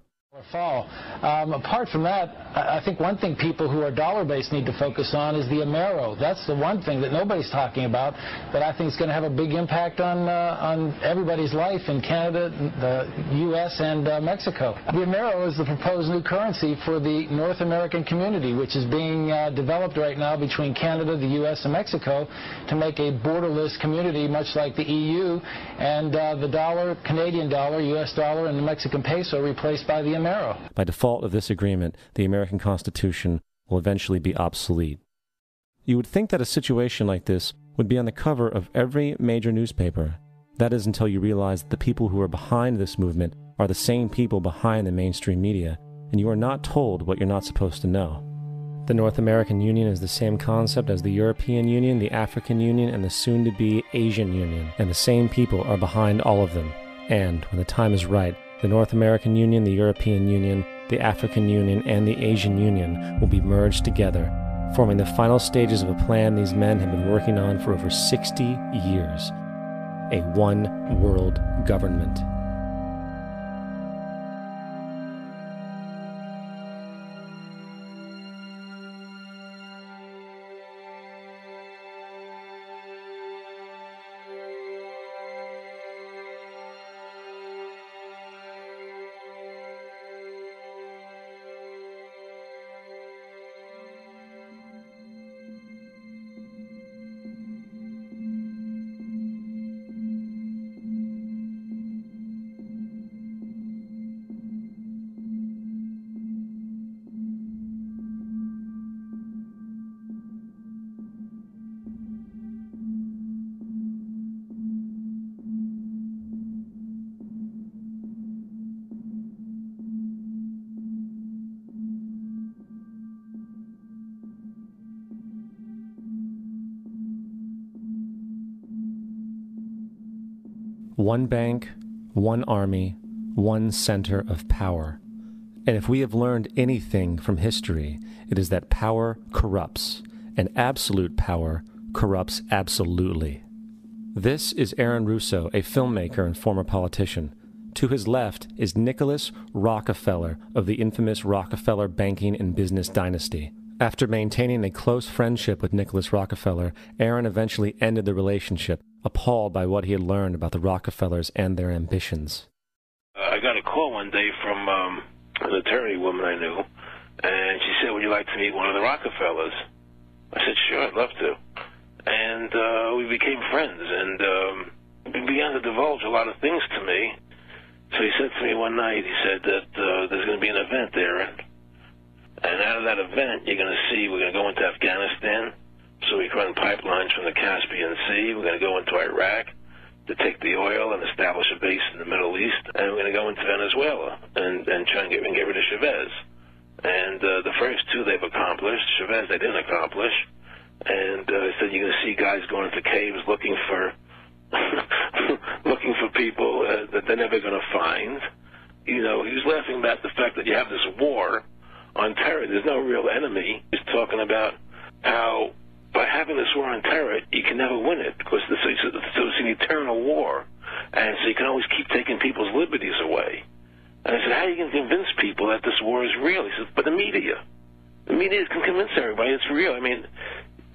Fall. Apart from that, I think one thing people who are dollar-based need to focus on is the Amero. That's the one thing that nobody's talking about that I think is going to have a big impact on everybody's life in Canada, the U.S., and Mexico. The Amero is the proposed new currency for the North American community, which is being developed right now between Canada, the U.S., and Mexico to make a borderless community, much like the EU, and the dollar, Canadian dollar, U.S. dollar, and the Mexican peso replaced by the Amero. By default of this agreement, the American Constitution will eventually be obsolete. You would think that a situation like this would be on the cover of every major newspaper. That is until you realize that the people who are behind this movement are the same people behind the mainstream media, and you are not told what you're not supposed to know. The North American Union is the same concept as the European Union, the African Union, and the soon-to-be Asian Union, and the same people are behind all of them. And, when the time is right, the North American Union, the European Union, the African Union, and the Asian Union will be merged together, forming the final stages of a plan these men have been working on for over 60 years. A one-world government. One bank, one army, one center of power. And if we have learned anything from history, it is that power corrupts, and absolute power corrupts absolutely. This is Aaron Russo, a filmmaker and former politician. To his left is Nicholas Rockefeller of the infamous Rockefeller banking and business dynasty. After maintaining a close friendship with Nicholas Rockefeller, Aaron eventually ended the relationship, appalled by what he had learned about the Rockefellers and their ambitions. I got a call one day from an attorney woman I knew, and she said, "Would you like to meet one of the Rockefellers?" I said, "Sure, I'd love to." And we became friends, and he began to divulge a lot of things to me. So he said to me one night, he said that there's going to be an event there, and out of that event, you're going to see we're going to go into Afghanistan, so we can run pipelines from the Caspian Sea. We're going to go into Iraq to take the oil and establish a base in the Middle East, and we're going to go into Venezuela and try and get rid of Chavez. And the first two they've accomplished. Chavez they didn't accomplish. And he said you're going to see guys going into caves looking for people that they're never going to find. You know, he was laughing about the fact that you have this war on terror. There's no real enemy. He's talking about how by having this war on terror, you can never win it because it's an eternal war. And so you can always keep taking people's liberties away. And I said, how are you going to convince people that this war is real? He said, but the media can convince everybody it's real. I mean,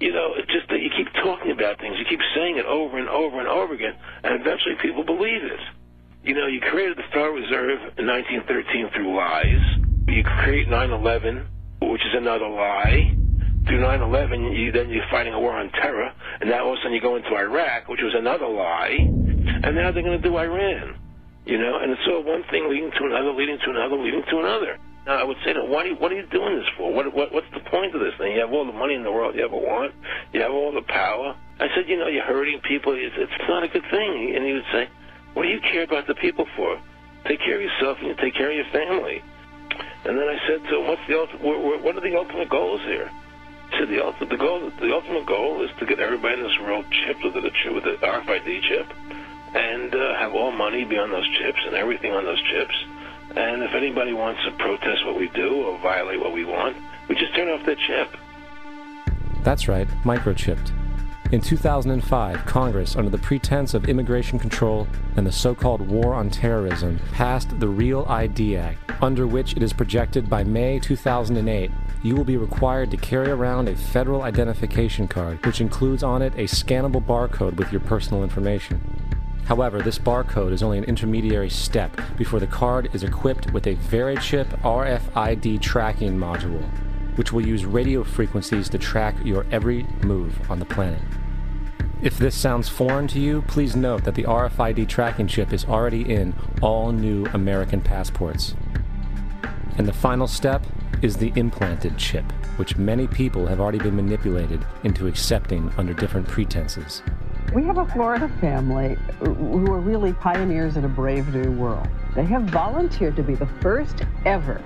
you know, it's just that you keep talking about things. You keep saying it over and over and over again, and eventually people believe it. You know, you created the Federal Reserve in 1913 through lies. You create 9/11, which is another lie. Through 9/11, then you're fighting a war on terror, and now all of a sudden you go into Iraq, which was another lie, and now they're going to do Iran. You know, and it's all one thing leading to another, leading to another, leading to another. Now, I would say to them, what are you doing this for? What's the point of this thing? You have all the money in the world you ever want. You have all the power. I said, you know, you're hurting people. It's not a good thing. And he would say, what do you care about the people for? Take care of yourself and you take care of your family. And then I said to him, what are the ultimate goals here? He said, the ultimate goal is to get everybody in this world chipped with the RFID chip and have all money be on those chips and everything on those chips. And if anybody wants to protest what we do or violate what we want, we just turn off their chip. That's right, microchipped. In 2005, Congress, under the pretense of immigration control and the so-called war on terrorism, passed the Real ID Act, under which it is projected by May 2008, you will be required to carry around a federal identification card, which includes on it a scannable barcode with your personal information. However, this barcode is only an intermediary step before the card is equipped with a Verichip RFID tracking module, which will use radio frequencies to track your every move on the planet. If this sounds foreign to you, please note that the RFID tracking chip is already in all new American passports. And the final step is the implanted chip, which many people have already been manipulated into accepting under different pretenses. We have a Florida family who are really pioneers in a brave new world. They have volunteered to be the first ever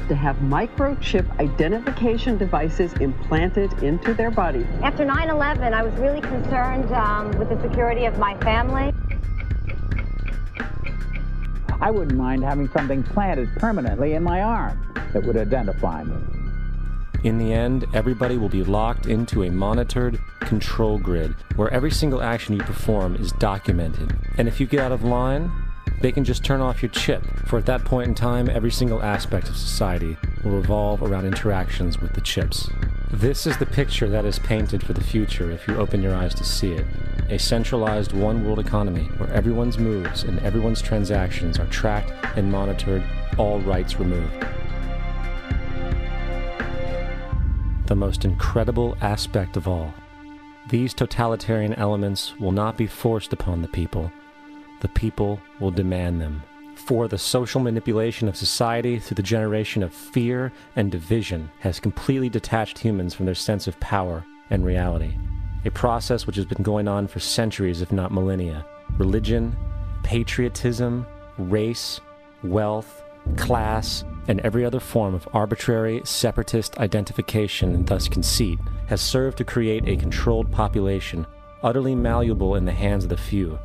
to have microchip identification devices implanted into their body. After 9/11, I was really concerned with the security of my family. I wouldn't mind having something planted permanently in my arm that would identify me. In the end, everybody will be locked into a monitored control grid where every single action you perform is documented. And if you get out of line, they can just turn off your chip, for at that point in time, every single aspect of society will revolve around interactions with the chips. This is the picture that is painted for the future if you open your eyes to see it. A centralized one-world economy where everyone's moves and everyone's transactions are tracked and monitored, all rights removed. The most incredible aspect of all. These totalitarian elements will not be forced upon the people. The people will demand them. For the social manipulation of society through the generation of fear and division has completely detached humans from their sense of power and reality. A process which has been going on for centuries, if not millennia. Religion, patriotism, race, wealth, class, and every other form of arbitrary, separatist identification and thus conceit has served to create a controlled population, utterly malleable in the hands of the few.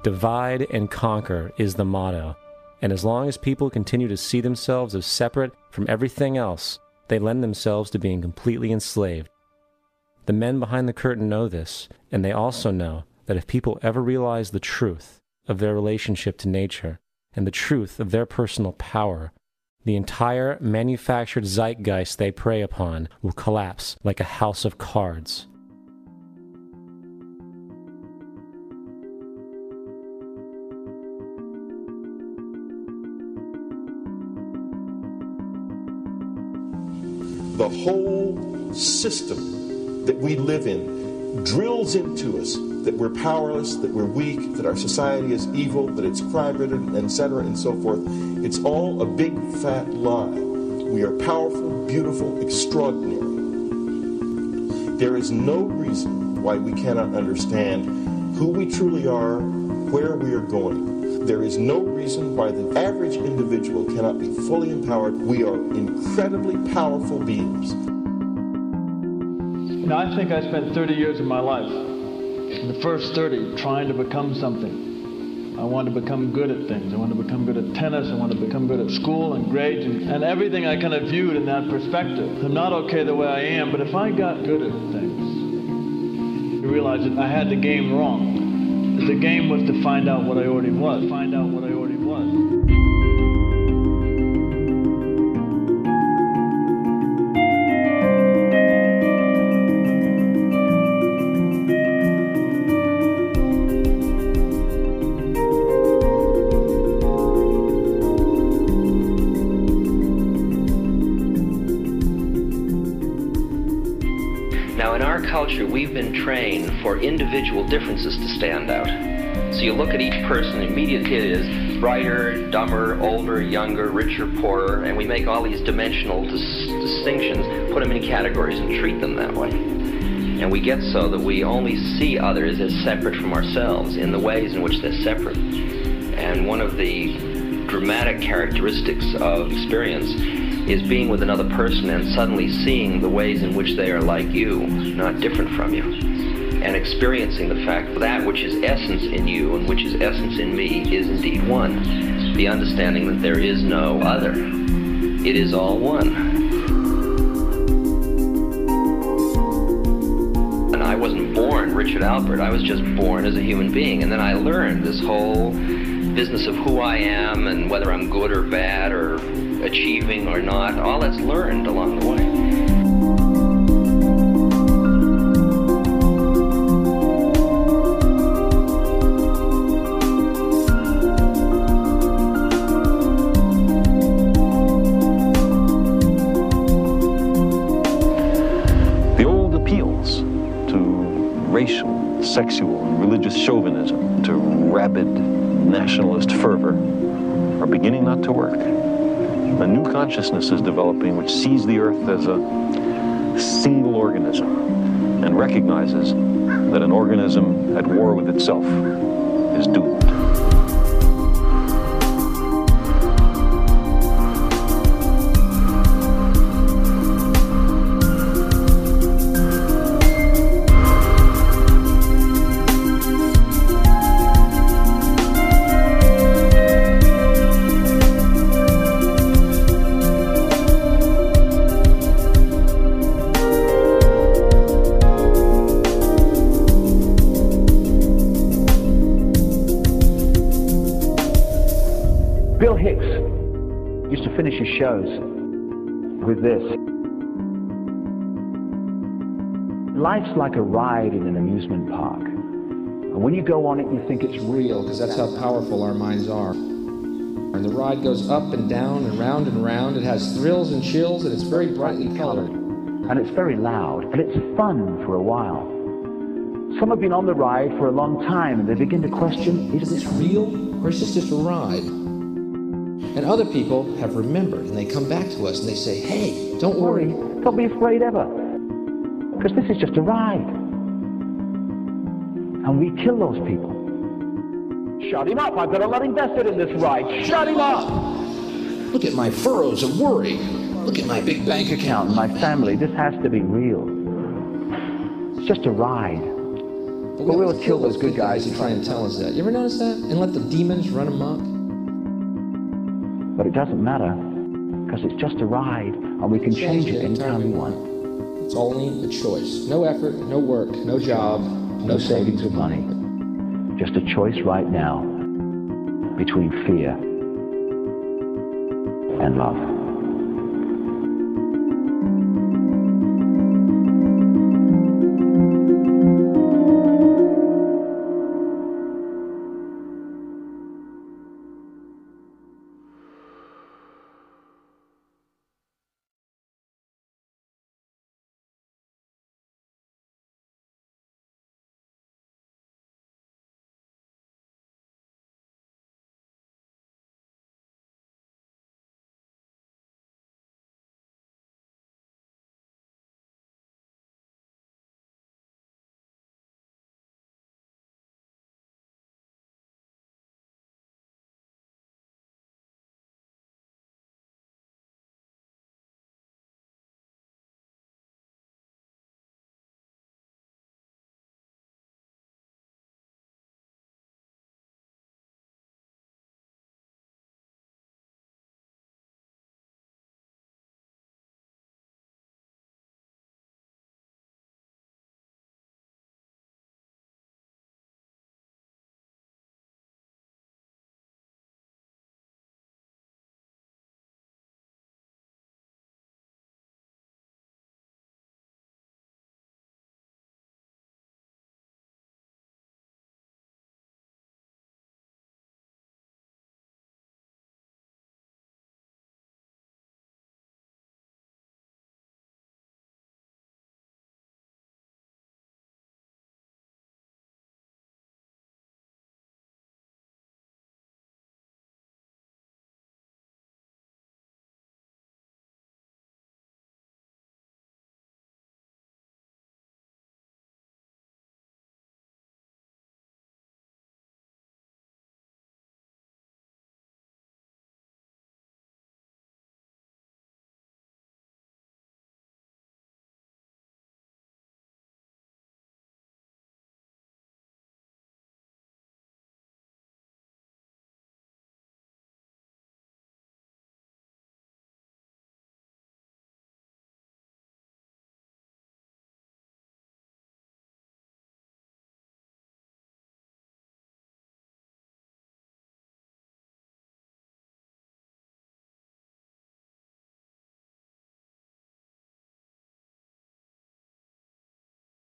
Divide and conquer is the motto, and as long as people continue to see themselves as separate from everything else, they lend themselves to being completely enslaved. The men behind the curtain know this, and they also know that if people ever realize the truth of their relationship to nature and the truth of their personal power, the entire manufactured zeitgeist they prey upon will collapse like a house of cards. The whole system that we live in drills into us that we're powerless, that we're weak, that our society is evil, that it's crime-ridden, etc., and so forth. It's all a big, fat lie. We are powerful, beautiful, extraordinary. There is no reason why we cannot understand who we truly are, where we are going. There is no reason why the average individual cannot be fully empowered. We are incredibly powerful beings. You know, I think I spent 30 years of my life, in the first 30, trying to become something. I wanted to become good at things. I wanted to become good at tennis. I wanted to become good at school and grades and everything I kind of viewed in that perspective. I'm not okay the way I am, but if I got good at things, I realized that I had the game wrong. That the game was to find out what I already was. Find out what I already was. Culture, we've been trained for individual differences to stand out. So you look at each person, immediately it is brighter, dumber, older, younger, richer, poorer, and we make all these dimensional distinctions, put them in categories and treat them that way. And we get so that we only see others as separate from ourselves in the ways in which they're separate. And one of the dramatic characteristics of experience is being with another person and suddenly seeing the ways in which they are like you, not different from you, and experiencing the fact that which is essence in you and which is essence in me is indeed one. The understanding that there is no other. It is all one. And I wasn't born Richard Albert, I was just born as a human being, and then I learned this whole business of who I am and whether I'm good or bad or achieving or not, all that's learned along the way. The old appeals to racial, sexual, and religious chauvinism, to rabid nationalist fervor, are beginning not to work. A new consciousness is developing which sees the earth as a single organism and recognizes that an organism at war with itself is doomed. Shows with this. Life's like a ride in an amusement park. And when you go on it, you think it's real, because that's how powerful our minds are. And the ride goes up and down and round and round. It has thrills and chills, and it's very brightly colored. And it's very loud, and it's fun for a while. Some have been on the ride for a long time, and they begin to question, is this real, or is this just a ride? And other people have remembered, and they come back to us and they say, hey, don't worry. Don't be afraid ever. Because this is just a ride. And we kill those people. Shut him up. I've got a lot invested in this ride. Shut him up. Look at my furrows of worry. Look at my big bank account. My family. This has to be real. It's just a ride. But we always kill those good guys who try and tell us that. You ever notice that? And let the demons run amok? But it doesn't matter, because it's just a ride, and we can change it anytime we want. It's only a choice. No effort, no work, no job, no savings of money. Just a choice right now between fear and love.